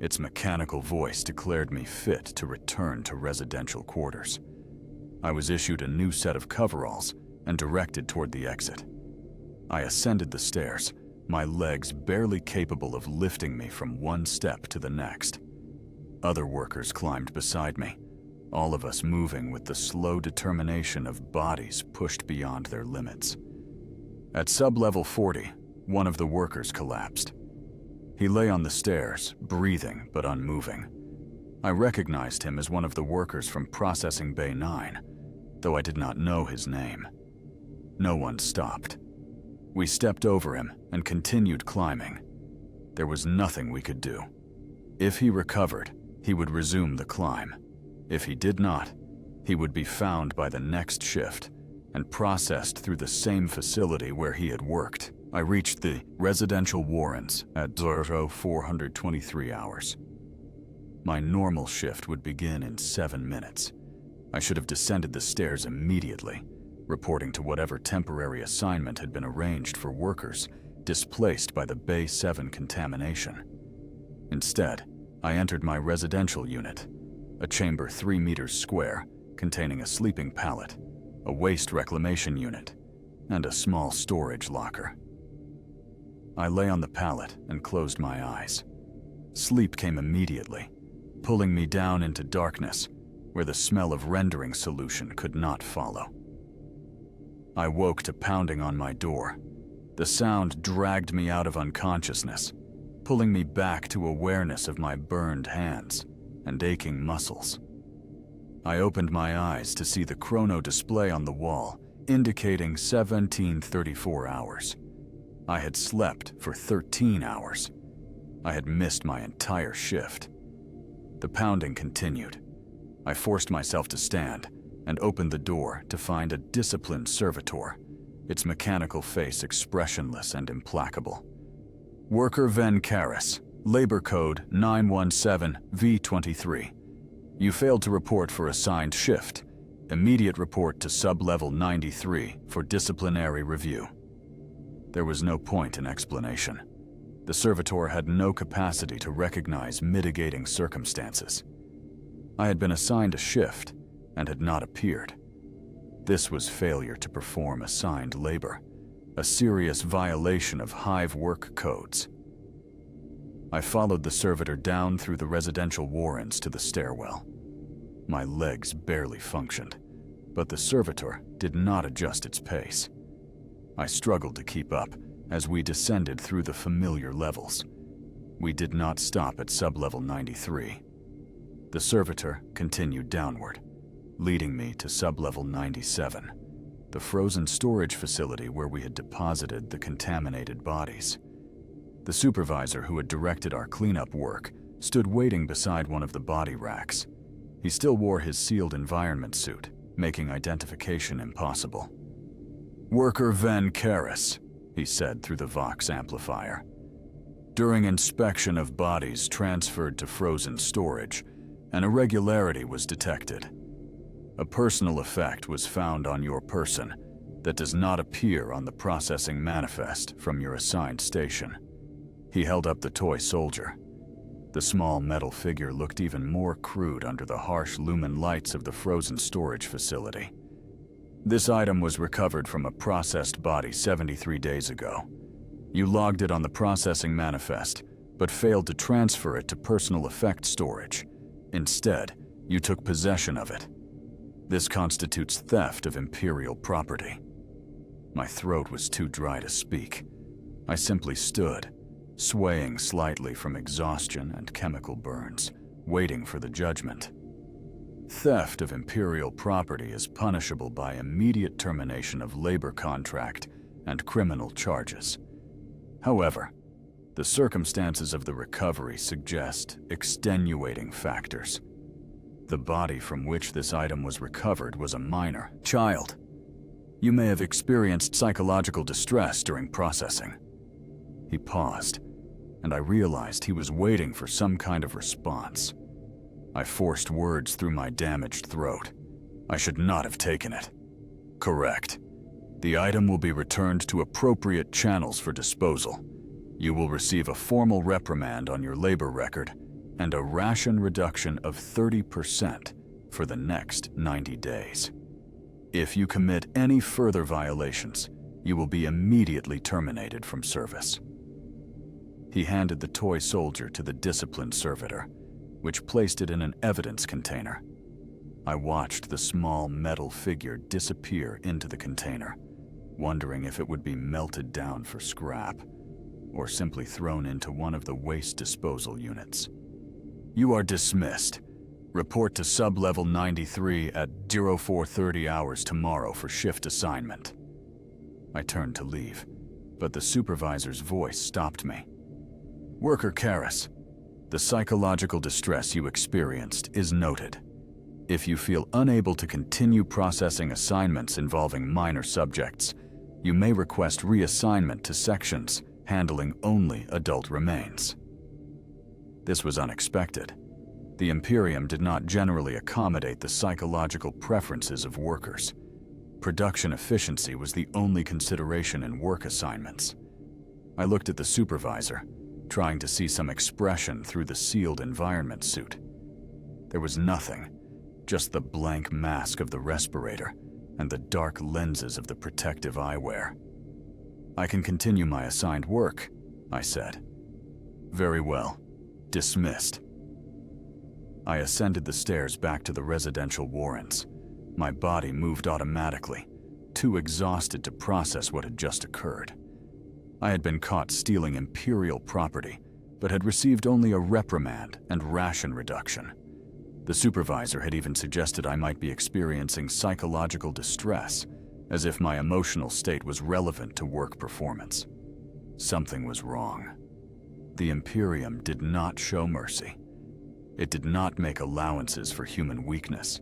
Its mechanical voice declared me fit to return to residential quarters. I was issued a new set of coveralls and directed toward the exit. I ascended the stairs, my legs barely capable of lifting me from one step to the next. Other workers climbed beside me, all of us moving with the slow determination of bodies pushed beyond their limits. At sub-level 40, one of the workers collapsed. He lay on the stairs, breathing but unmoving. I recognized him as one of the workers from Processing Bay 9, though I did not know his name. No one stopped. We stepped over him and continued climbing. There was nothing we could do. If he recovered, he would resume the climb. If he did not, he would be found by the next shift and processed through the same facility where he had worked. I reached the residential warrens at 0423 hours. My normal shift would begin in 7 minutes. I should have descended the stairs immediately, reporting to whatever temporary assignment had been arranged for workers displaced by the Bay 7 contamination. Instead, I entered my residential unit, a chamber 3 meters square containing a sleeping pallet, a waste reclamation unit, and a small storage locker. I lay on the pallet and closed my eyes. Sleep came immediately, pulling me down into darkness where the smell of rendering solution could not follow. I woke to pounding on my door. The sound dragged me out of unconsciousness, pulling me back to awareness of my burned hands and aching muscles. I opened my eyes to see the chrono display on the wall indicating 1734 hours. I had slept for 13 hours. I had missed my entire shift. The pounding continued. I forced myself to stand and opened the door to find a disciplined servitor, its mechanical face expressionless and implacable. Worker Ven Karis, labor code 917V23. You failed to report for assigned shift. Immediate report to sub-level 93 for disciplinary review. There was no point in explanation. The servitor had no capacity to recognize mitigating circumstances. I had been assigned a shift and had not appeared. This was failure to perform assigned labor, a serious violation of Hive work codes. I followed the servitor down through the residential warrens to the stairwell. My legs barely functioned, but the servitor did not adjust its pace. I struggled to keep up as we descended through the familiar levels. We did not stop at sub-level 93. The servitor continued downward, leading me to sub-level 97, the frozen storage facility where we had deposited the contaminated bodies. The supervisor who had directed our cleanup work stood waiting beside one of the body racks. He still wore his sealed environment suit, making identification impossible. "Worker Van Karis," he said through the Vox amplifier. "During inspection of bodies transferred to frozen storage, an irregularity was detected. A personal effect was found on your person that does not appear on the processing manifest from your assigned station." He held up the toy soldier. The small metal figure looked even more crude under the harsh lumen lights of the frozen storage facility. "This item was recovered from a processed body 73 days ago. You logged it on the processing manifest, but failed to transfer it to personal effect storage. Instead, you took possession of it. This constitutes theft of Imperial property." My throat was too dry to speak. I simply stood, swaying slightly from exhaustion and chemical burns, waiting for the judgment. Theft of Imperial property is punishable by immediate termination of labor contract and criminal charges. However, the circumstances of the recovery suggest extenuating factors. The body from which this item was recovered was a minor child. You may have experienced psychological distress during processing. He paused, and I realized he was waiting for some kind of response. I forced words through my damaged throat. "I should not have taken it." "Correct. The item will be returned to appropriate channels for disposal. You will receive a formal reprimand on your labor record and a ration reduction of 30% for the next 90 days. If you commit any further violations, you will be immediately terminated from service." He handed the toy soldier to the disciplined servitor, which placed it in an evidence container. I watched the small metal figure disappear into the container, wondering if it would be melted down for scrap or simply thrown into one of the waste disposal units. "You are dismissed. Report to sub-level 93 at 0430 hours tomorrow for shift assignment." I turned to leave, but the supervisor's voice stopped me. "Worker Karis, the psychological distress you experienced is noted. If you feel unable to continue processing assignments involving minor subjects, you may request reassignment to sections handling only adult remains." This was unexpected. The Imperium did not generally accommodate the psychological preferences of workers. Production efficiency was the only consideration in work assignments. I looked at the supervisor, trying to see some expression through the sealed environment suit. There was nothing, just the blank mask of the respirator and the dark lenses of the protective eyewear. "I can continue my assigned work," I said. "Very well. Dismissed." I ascended the stairs back to the residential warrens. My body moved automatically, too exhausted to process what had just occurred. I had been caught stealing Imperial property, but had received only a reprimand and ration reduction. The supervisor had even suggested I might be experiencing psychological distress, as if my emotional state was relevant to work performance. Something was wrong. The Imperium did not show mercy. It did not make allowances for human weakness.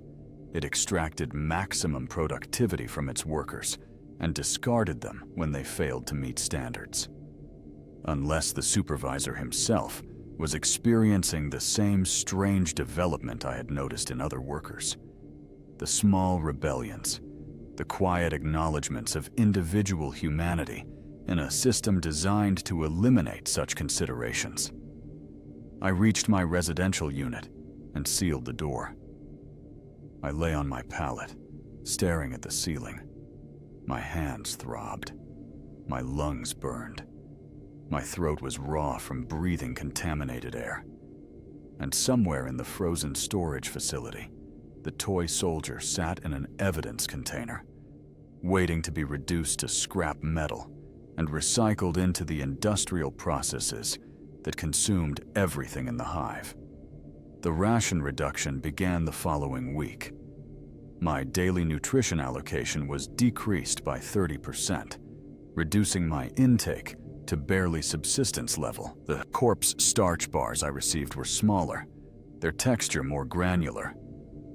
It extracted maximum productivity from its workers and discarded them when they failed to meet standards. Unless the supervisor himself was experiencing the same strange development I had noticed in other workers. The small rebellions, the quiet acknowledgments of individual humanity in a system designed to eliminate such considerations. I reached my residential unit and sealed the door. I lay on my pallet, staring at the ceiling. My hands throbbed. My lungs burned. My throat was raw from breathing contaminated air. And somewhere in the frozen storage facility, the toy soldier sat in an evidence container, waiting to be reduced to scrap metal and recycled into the industrial processes that consumed everything in the hive. The ration reduction began the following week. My daily nutrition allocation was decreased by 30%, reducing my intake to barely subsistence level. The corpse-starch bars I received were smaller, their texture more granular,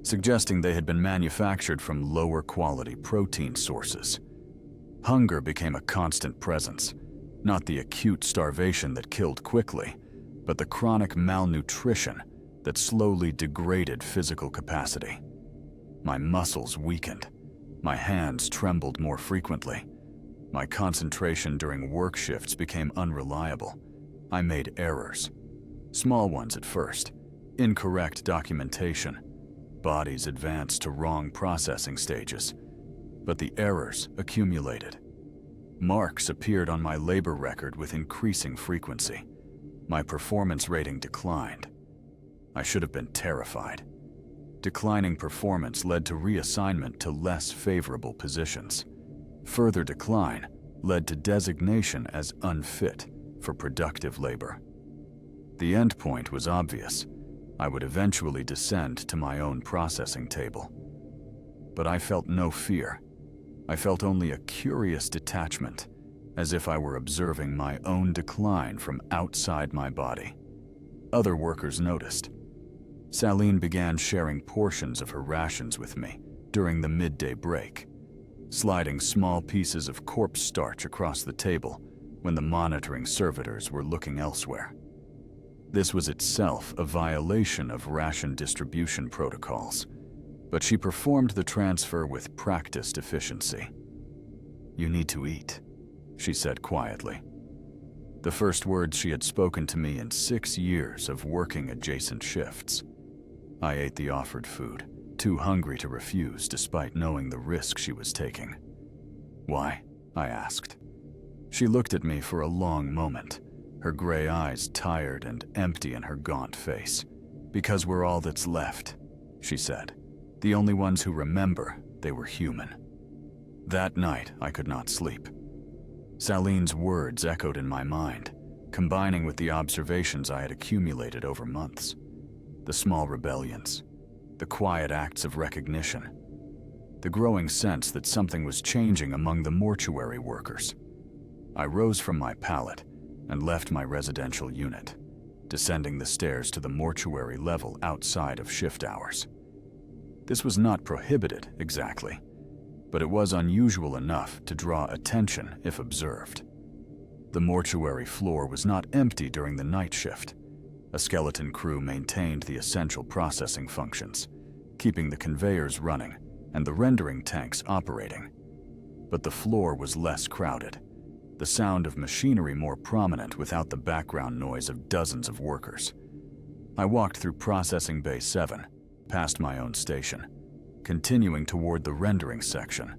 suggesting they had been manufactured from lower quality protein sources. Hunger became a constant presence, not the acute starvation that killed quickly, but the chronic malnutrition that slowly degraded physical capacity. My muscles weakened. My hands trembled more frequently. My concentration during work shifts became unreliable. I made errors. Small ones at first. Incorrect documentation. Bodies advanced to wrong processing stages. But the errors accumulated. Marks appeared on my labor record with increasing frequency. My performance rating declined. I should have been terrified. Declining performance led to reassignment to less favorable positions. Further decline led to designation as unfit for productive labor. The end point was obvious. I would eventually descend to my own processing table. But I felt no fear. I felt only a curious detachment, as if I were observing my own decline from outside my body. Other workers noticed. Saline began sharing portions of her rations with me during the midday break, sliding small pieces of corpse-starch across the table when the monitoring servitors were looking elsewhere. This was itself a violation of ration distribution protocols, but she performed the transfer with practiced efficiency. "You need to eat," she said quietly. The first words she had spoken to me in 6 years of working adjacent shifts. I ate the offered food, too hungry to refuse despite knowing the risk she was taking. "Why?" I asked. She looked at me for a long moment, her gray eyes tired and empty in her gaunt face. "Because we're all that's left," she said. "The only ones who remember they were human." That night, I could not sleep. Saline's words echoed in my mind, combining with the observations I had accumulated over months. The small rebellions, the quiet acts of recognition, the growing sense that something was changing among the mortuary workers. I rose from my pallet and left my residential unit, descending the stairs to the mortuary level outside of shift hours. This was not prohibited exactly, but it was unusual enough to draw attention if observed. The mortuary floor was not empty during the night shift. A skeleton crew maintained the essential processing functions, keeping the conveyors running and the rendering tanks operating. But the floor was less crowded, the sound of machinery more prominent without the background noise of dozens of workers. I walked through Processing Bay 7, past my own station, continuing toward the rendering section.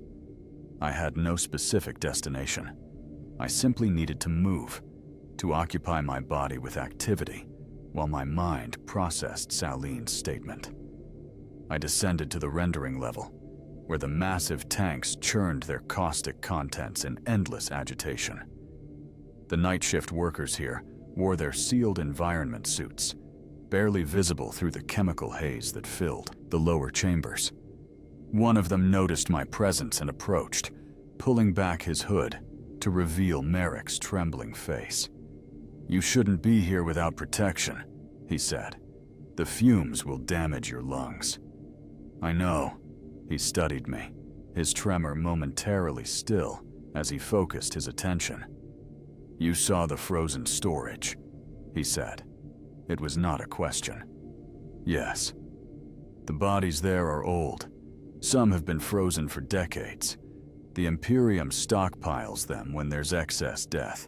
I had no specific destination. I simply needed to move, to occupy my body with activity, while my mind processed Saline's statement. I descended to the rendering level, where the massive tanks churned their caustic contents in endless agitation. The night shift workers here wore their sealed environment suits, barely visible through the chemical haze that filled the lower chambers. One of them noticed my presence and approached, pulling back his hood to reveal Merrick's trembling face. "You shouldn't be here without protection," he said. "The fumes will damage your lungs." "I know." He studied me, his tremor momentarily still as he focused his attention. "You saw the frozen storage," he said. It was not a question. "Yes. The bodies there are old. Some have been frozen for decades. The Imperium stockpiles them when there's excess death,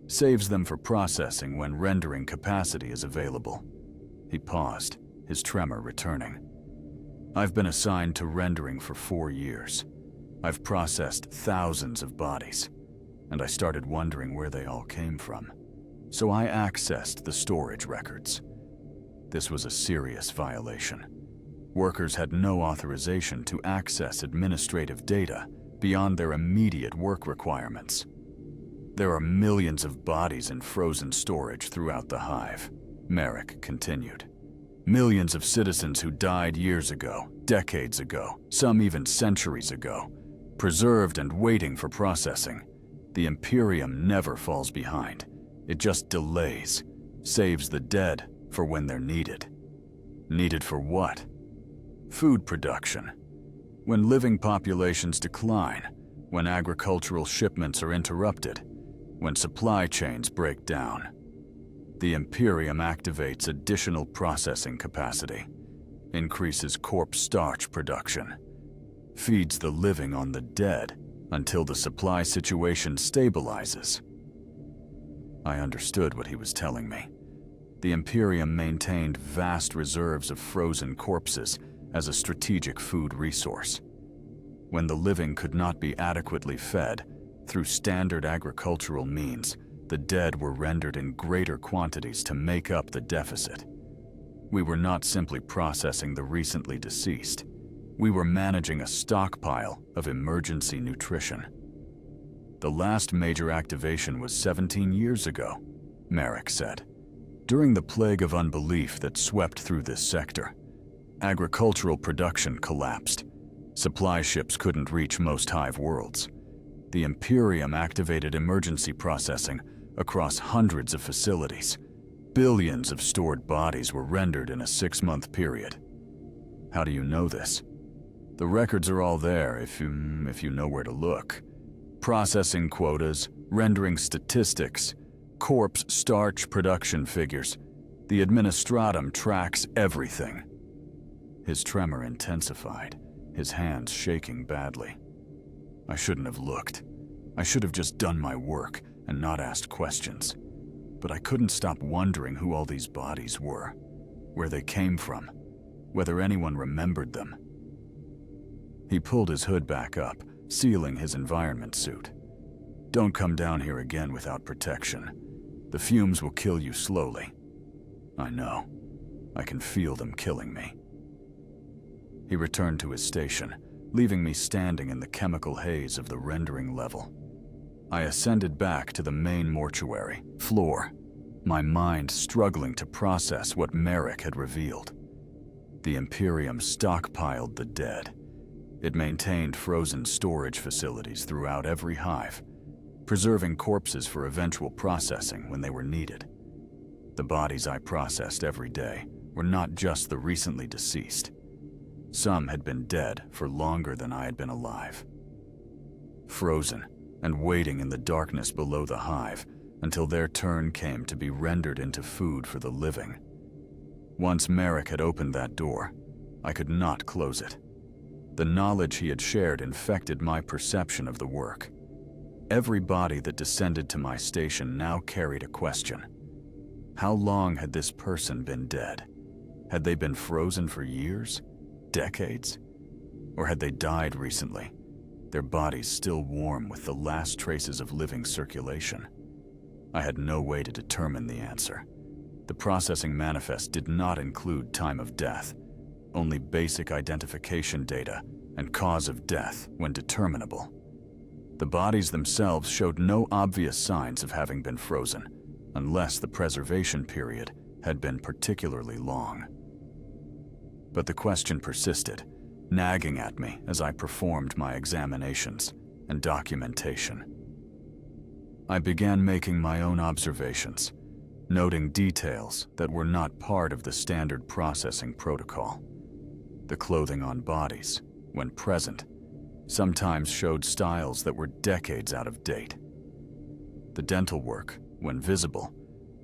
saves them for processing when rendering capacity is available." He paused, his tremor returning. "I've been assigned to rendering for 4 years. I've processed thousands of bodies. and I started wondering where they all came from. So I accessed the storage records. This was a serious violation. Workers had no authorization to access administrative data beyond their immediate work requirements. There are millions of bodies in frozen storage throughout the Hive, Merrick continued. Millions of citizens who died years ago, decades ago, some even centuries ago, preserved and waiting for processing. The Imperium never falls behind. It just delays, saves the dead for when they're needed. Needed for what? Food production. When living populations decline, when agricultural shipments are interrupted, when supply chains break down. The Imperium activates additional processing capacity, increases corpse-starch production, feeds the living on the dead until the supply situation stabilizes. I understood what he was telling me. The Imperium maintained vast reserves of frozen corpses as a strategic food resource. When the living could not be adequately fed, through standard agricultural means, the dead were rendered in greater quantities to make up the deficit. We were not simply processing the recently deceased. We were managing a stockpile of emergency nutrition. The last major activation was 17 years ago, Merrick said. During the plague of unbelief that swept through this sector, agricultural production collapsed. Supply ships couldn't reach most Hive worlds. The Imperium activated emergency processing across hundreds of facilities. Billions of stored bodies were rendered in a 6-month period. How do you know this? The records are all there if you know where to look. Processing quotas, rendering statistics, corpse-starch production figures. The administratum tracks everything. His tremor intensified, his hands shaking badly. I shouldn't have looked. I should have just done my work and not asked questions. But I couldn't stop wondering who all these bodies were, where they came from, whether anyone remembered them. He pulled his hood back up, sealing his environment suit. Don't come down here again without protection. The fumes will kill you slowly. I know. I can feel them killing me. He returned to his station, leaving me standing in the chemical haze of the rendering level. I ascended back to the main mortuary floor, my mind struggling to process what Merrick had revealed. The Imperium stockpiled the dead. It maintained frozen storage facilities throughout every Hive, preserving corpses for eventual processing when they were needed. The bodies I processed every day were not just the recently deceased. Some had been dead for longer than I had been alive. Frozen and waiting in the darkness below the Hive until their turn came to be rendered into food for the living. Once Merrick had opened that door, I could not close it. The knowledge he had shared infected my perception of the work. Every body that descended to my station now carried a question. How long had this person been dead? Had they been frozen for years? Decades? Or had they died recently, their bodies still warm with the last traces of living circulation? I had no way to determine the answer. The processing manifest did not include time of death, only basic identification data and cause of death when determinable. The bodies themselves showed no obvious signs of having been frozen, unless the preservation period had been particularly long. But the question persisted, nagging at me as I performed my examinations and documentation. I began making my own observations, noting details that were not part of the standard processing protocol. The clothing on bodies, when present, sometimes showed styles that were decades out of date. The dental work, when visible,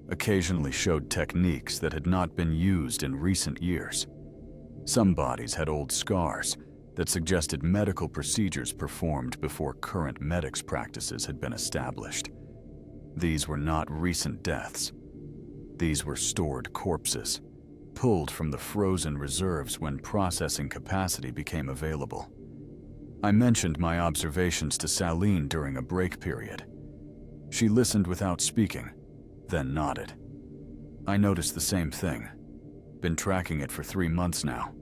occasionally showed techniques that had not been used in recent years. Some bodies had old scars that suggested medical procedures performed before current medics practices had been established. These were not recent deaths. These were stored corpses, pulled from the frozen reserves when processing capacity became available. I mentioned my observations to Saline during a break period. She listened without speaking, then nodded. I noticed the same thing. Been tracking it for 3 months now.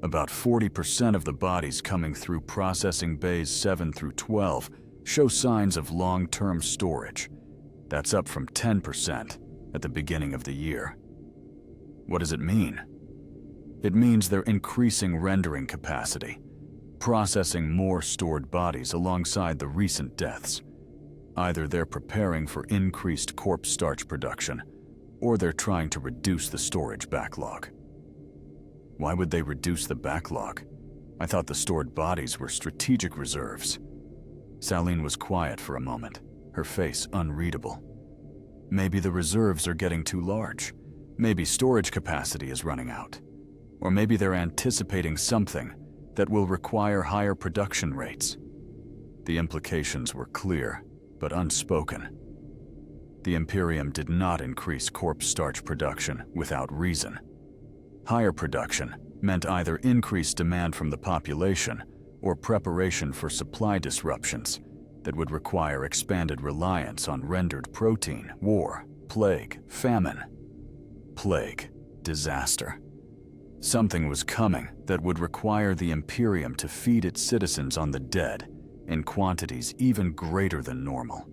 About 40% of the bodies coming through processing bays 7 through 12 show signs of long-term storage. That's up from 10% at the beginning of the year. What does it mean? It means they're increasing rendering capacity, processing more stored bodies alongside the recent deaths. Either they're preparing for increased corpse-starch production, or they're trying to reduce the storage backlog. Why would they reduce the backlog? I thought the stored bodies were strategic reserves. Saline was quiet for a moment, her face unreadable. Maybe the reserves are getting too large. Maybe storage capacity is running out. Or maybe they're anticipating something that will require higher production rates. The implications were clear, but unspoken. The Imperium did not increase corpse-starch production without reason. Higher production meant either increased demand from the population or preparation for supply disruptions that would require expanded reliance on rendered protein, war, plague, famine. Plague, disaster. Something was coming that would require the Imperium to feed its citizens on the dead in quantities even greater than normal.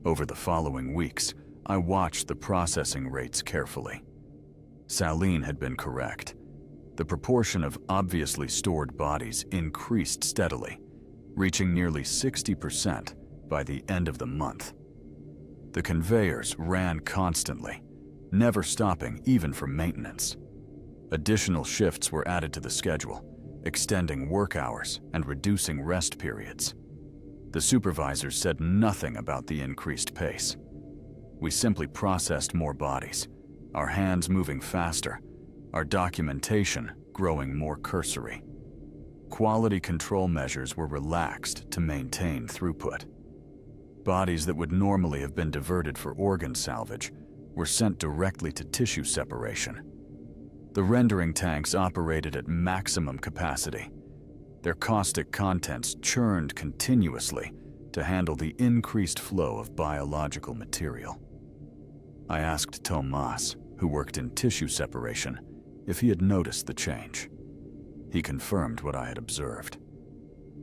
Over the following weeks, I watched the processing rates carefully. Saline had been correct. The proportion of obviously stored bodies increased steadily, reaching nearly 60% by the end of the month. The conveyors ran constantly, never stopping even for maintenance. Additional shifts were added to the schedule, extending work hours and reducing rest periods. The supervisors said nothing about the increased pace. We simply processed more bodies, our hands moving faster, our documentation growing more cursory. Quality control measures were relaxed to maintain throughput. Bodies that would normally have been diverted for organ salvage were sent directly to tissue separation. The rendering tanks operated at maximum capacity. Their caustic contents churned continuously to handle the increased flow of biological material. I asked Tomas, who worked in tissue separation, if he had noticed the change. He confirmed what I had observed.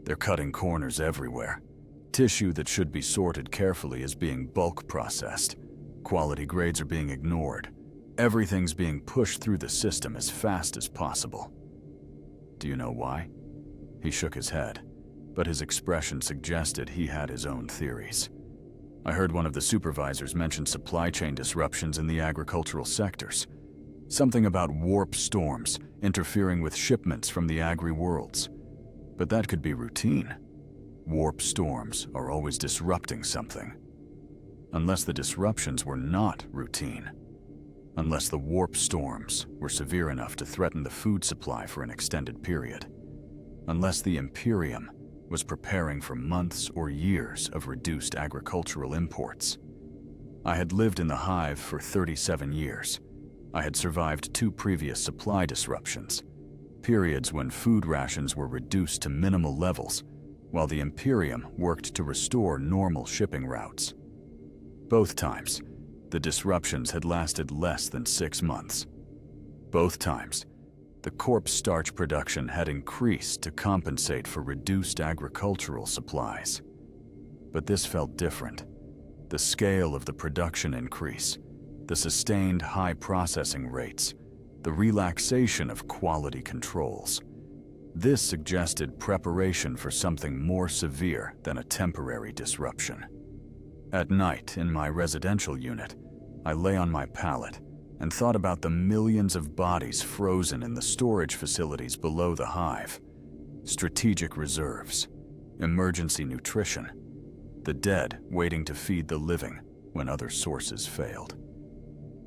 They're cutting corners everywhere. Tissue that should be sorted carefully is being bulk processed. Quality grades are being ignored. Everything's being pushed through the system as fast as possible. Do you know why? He shook his head, but his expression suggested he had his own theories. I heard one of the supervisors mention supply chain disruptions in the agricultural sectors. Something about warp storms interfering with shipments from the agri-worlds. But that could be routine. Warp storms are always disrupting something. Unless the disruptions were not routine. Unless the warp storms were severe enough to threaten the food supply for an extended period. Unless the Imperium was preparing for months or years of reduced agricultural imports. I had lived in the Hive for 37 years. I had survived 2 previous supply disruptions, periods when food rations were reduced to minimal levels, while the Imperium worked to restore normal shipping routes. Both times, the disruptions had lasted less than 6 months. Both times, the corpse-starch production had increased to compensate for reduced agricultural supplies. But this felt different. The scale of the production increase, the sustained high processing rates, the relaxation of quality controls. This suggested preparation for something more severe than a temporary disruption. At night, in my residential unit, I lay on my pallet and thought about the millions of bodies frozen in the storage facilities below the Hive. Strategic reserves, emergency nutrition, the dead waiting to feed the living when other sources failed.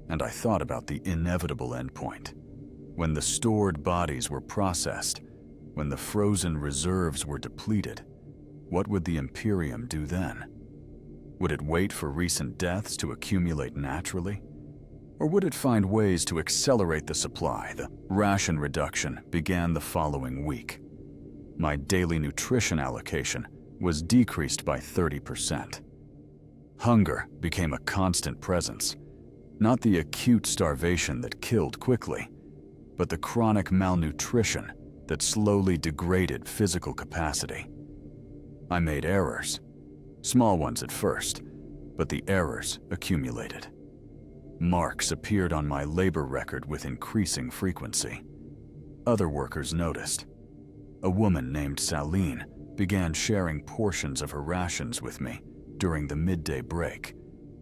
And I thought about the inevitable endpoint. When the stored bodies were processed, when the frozen reserves were depleted, what would the Imperium do then? Would it wait for recent deaths to accumulate naturally? Or would it find ways to accelerate the supply? The ration reduction began the following week. My daily nutrition allocation was decreased by 30%. Hunger became a constant presence, not the acute starvation that killed quickly, but the chronic malnutrition that slowly degraded physical capacity. I made errors, small ones at first, but the errors accumulated. Marks appeared on my labor record with increasing frequency. Other workers noticed. A woman named Saline began sharing portions of her rations with me during the midday break,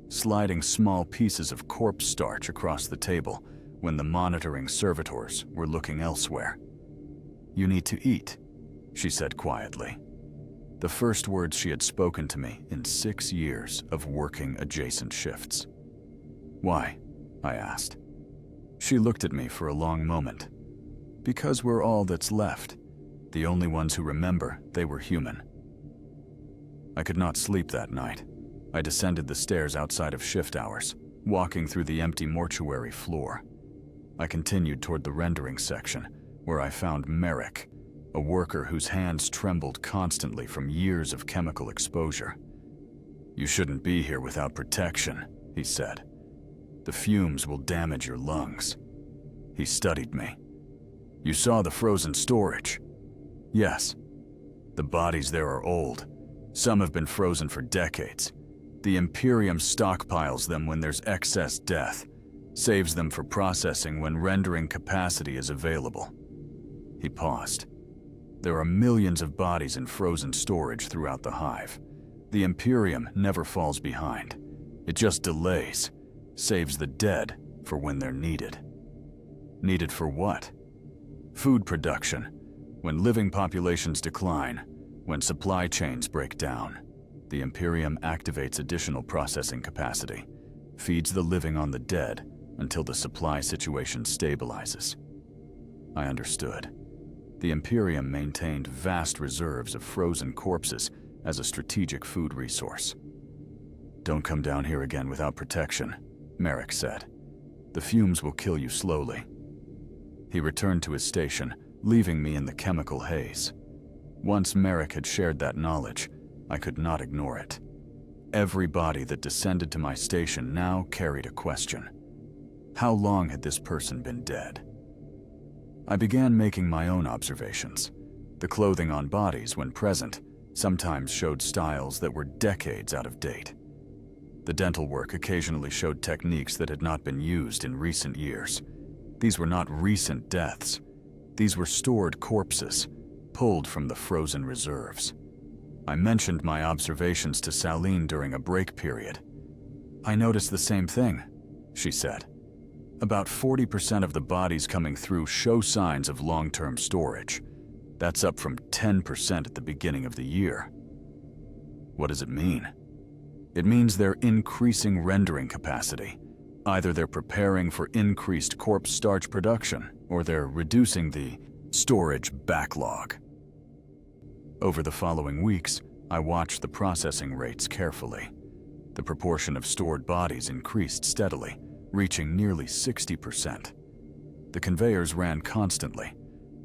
sliding small pieces of corpse-starch across the table when the monitoring servitors were looking elsewhere. "You need to eat," she said quietly. The first words she had spoken to me in 6 years of working adjacent shifts. "Why?" I asked. She looked at me for a long moment. "Because we're all that's left, the only ones who remember they were human." I could not sleep that night. I descended the stairs outside of shift hours, walking through the empty mortuary floor. I continued toward the rendering section, where I found Merrick, a worker whose hands trembled constantly from years of chemical exposure. "You shouldn't be here without protection," he said. "The fumes will damage your lungs." He studied me. "You saw the frozen storage?" "Yes. The bodies there are old. Some have been frozen for decades. The Imperium stockpiles them when there's excess death, saves them for processing when rendering capacity is available." He paused. "There are millions of bodies in frozen storage throughout the Hive. The Imperium never falls behind. It just delays, saves the dead for when they're needed." Needed for what? Food production, when living populations decline, when supply chains break down. The Imperium activates additional processing capacity, feeds the living on the dead until the supply situation stabilizes. I understood. The Imperium maintained vast reserves of frozen corpses as a strategic food resource. "Don't come down here again without protection," Merrick said. "The fumes will kill you slowly." He returned to his station, leaving me in the chemical haze. Once Merrick had shared that knowledge, I could not ignore it. Every body that descended to my station now carried a question. How long had this person been dead? I began making my own observations. The clothing on bodies, when present, sometimes showed styles that were decades out of date. The dental work occasionally showed techniques that had not been used in recent years. These were not recent deaths. These were stored corpses, pulled from the frozen reserves. I mentioned my observations to Saline during a break period. "I noticed the same thing," she said. "About 40% of the bodies coming through show signs of long-term storage. That's up from 10% at the beginning of the year." "What does it mean?" "It means they're increasing rendering capacity. Either they're preparing for increased corpse-starch production, or they're reducing the storage backlog." Over the following weeks, I watched the processing rates carefully. The proportion of stored bodies increased steadily, reaching nearly 60%. The conveyors ran constantly.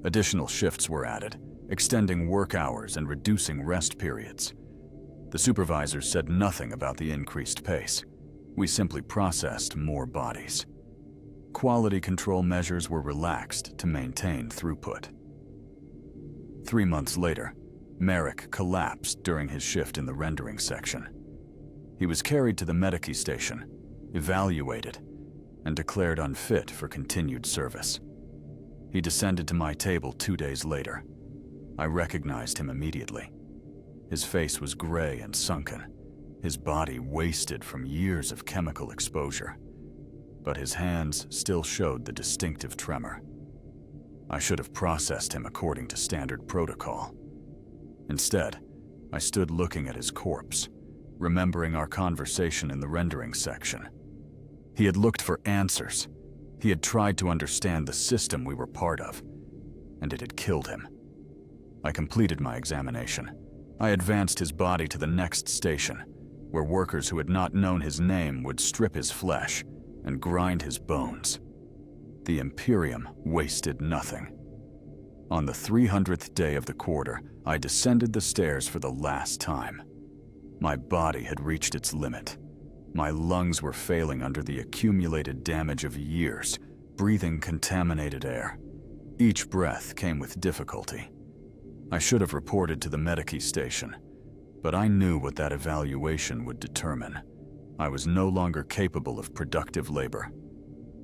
Additional shifts were added, extending work hours and reducing rest periods. The supervisors said nothing about the increased pace. We simply processed more bodies. Quality control measures were relaxed to maintain throughput. 3 months later, Merrick collapsed during his shift in the rendering section. He was carried to the medici station, evaluated, and declared unfit for continued service. He descended to my table 2 days later. I recognized him immediately. His face was gray and sunken, his body wasted from years of chemical exposure, but his hands still showed the distinctive tremor. I should have processed him according to standard protocol. Instead, I stood looking at his corpse, remembering our conversation in the rendering section. He had looked for answers. He had tried to understand the system we were part of, and it had killed him. I completed my examination. I advanced his body to the next station, where workers who had not known his name would strip his flesh and grind his bones. The Imperium wasted nothing. On the 300th day of the quarter, I descended the stairs for the last time. My body had reached its limit. My lungs were failing under the accumulated damage of years, breathing contaminated air. Each breath came with difficulty. I should have reported to the medici station, but I knew what that evaluation would determine. I was no longer capable of productive labor.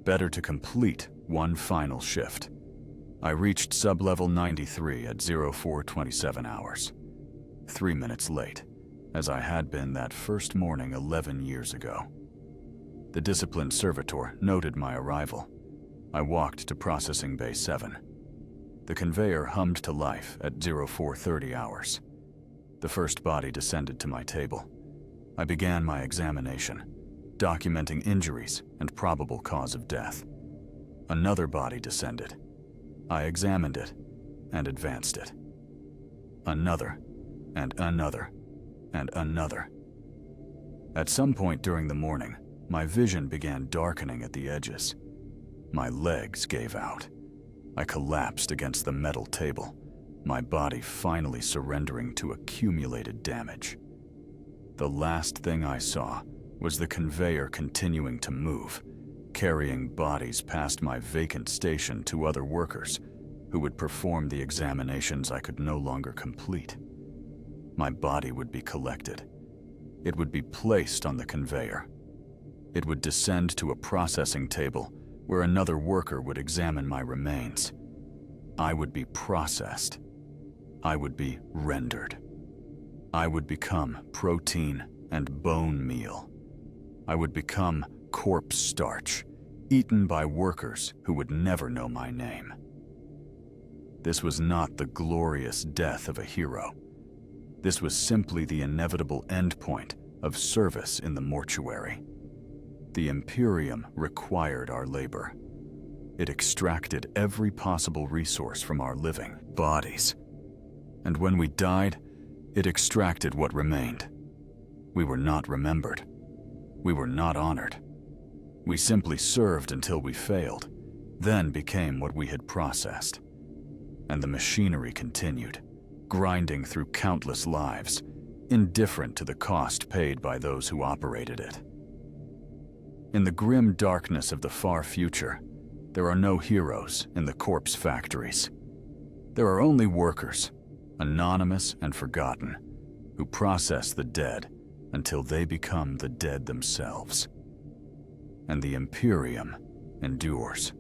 Better to complete one final shift. I reached sub-level 93 at 0427 hours. 3 minutes late, as I had been that first morning 11 years ago. The disciplined servitor noted my arrival. I walked to processing bay 7. The conveyor hummed to life at 0430 hours. The first body descended to my table. I began my examination, documenting injuries and probable cause of death. Another body descended. I examined it and advanced it. Another, and another, and another. At some point during the morning, my vision began darkening at the edges. My legs gave out. I collapsed against the metal table, my body finally surrendering to accumulated damage. The last thing I saw was the conveyor continuing to move, carrying bodies past my vacant station to other workers who would perform the examinations I could no longer complete. My body would be collected. It would be placed on the conveyor. It would descend to a processing table where another worker would examine my remains. I would be processed. I would be rendered. I would become protein and bone meal. I would become corpse-starch, eaten by workers who would never know my name. This was not the glorious death of a hero. This was simply the inevitable endpoint of service in the mortuary. The Imperium required our labor. It extracted every possible resource from our living bodies. And when we died, it extracted what remained. We were not remembered. We were not honored. We simply served until we failed, then became what we had processed. And the machinery continued, grinding through countless lives, indifferent to the cost paid by those who operated it. In the grim darkness of the far future, there are no heroes in the corpse factories. There are only workers, anonymous and forgotten, who process the dead until they become the dead themselves. And the Imperium endures.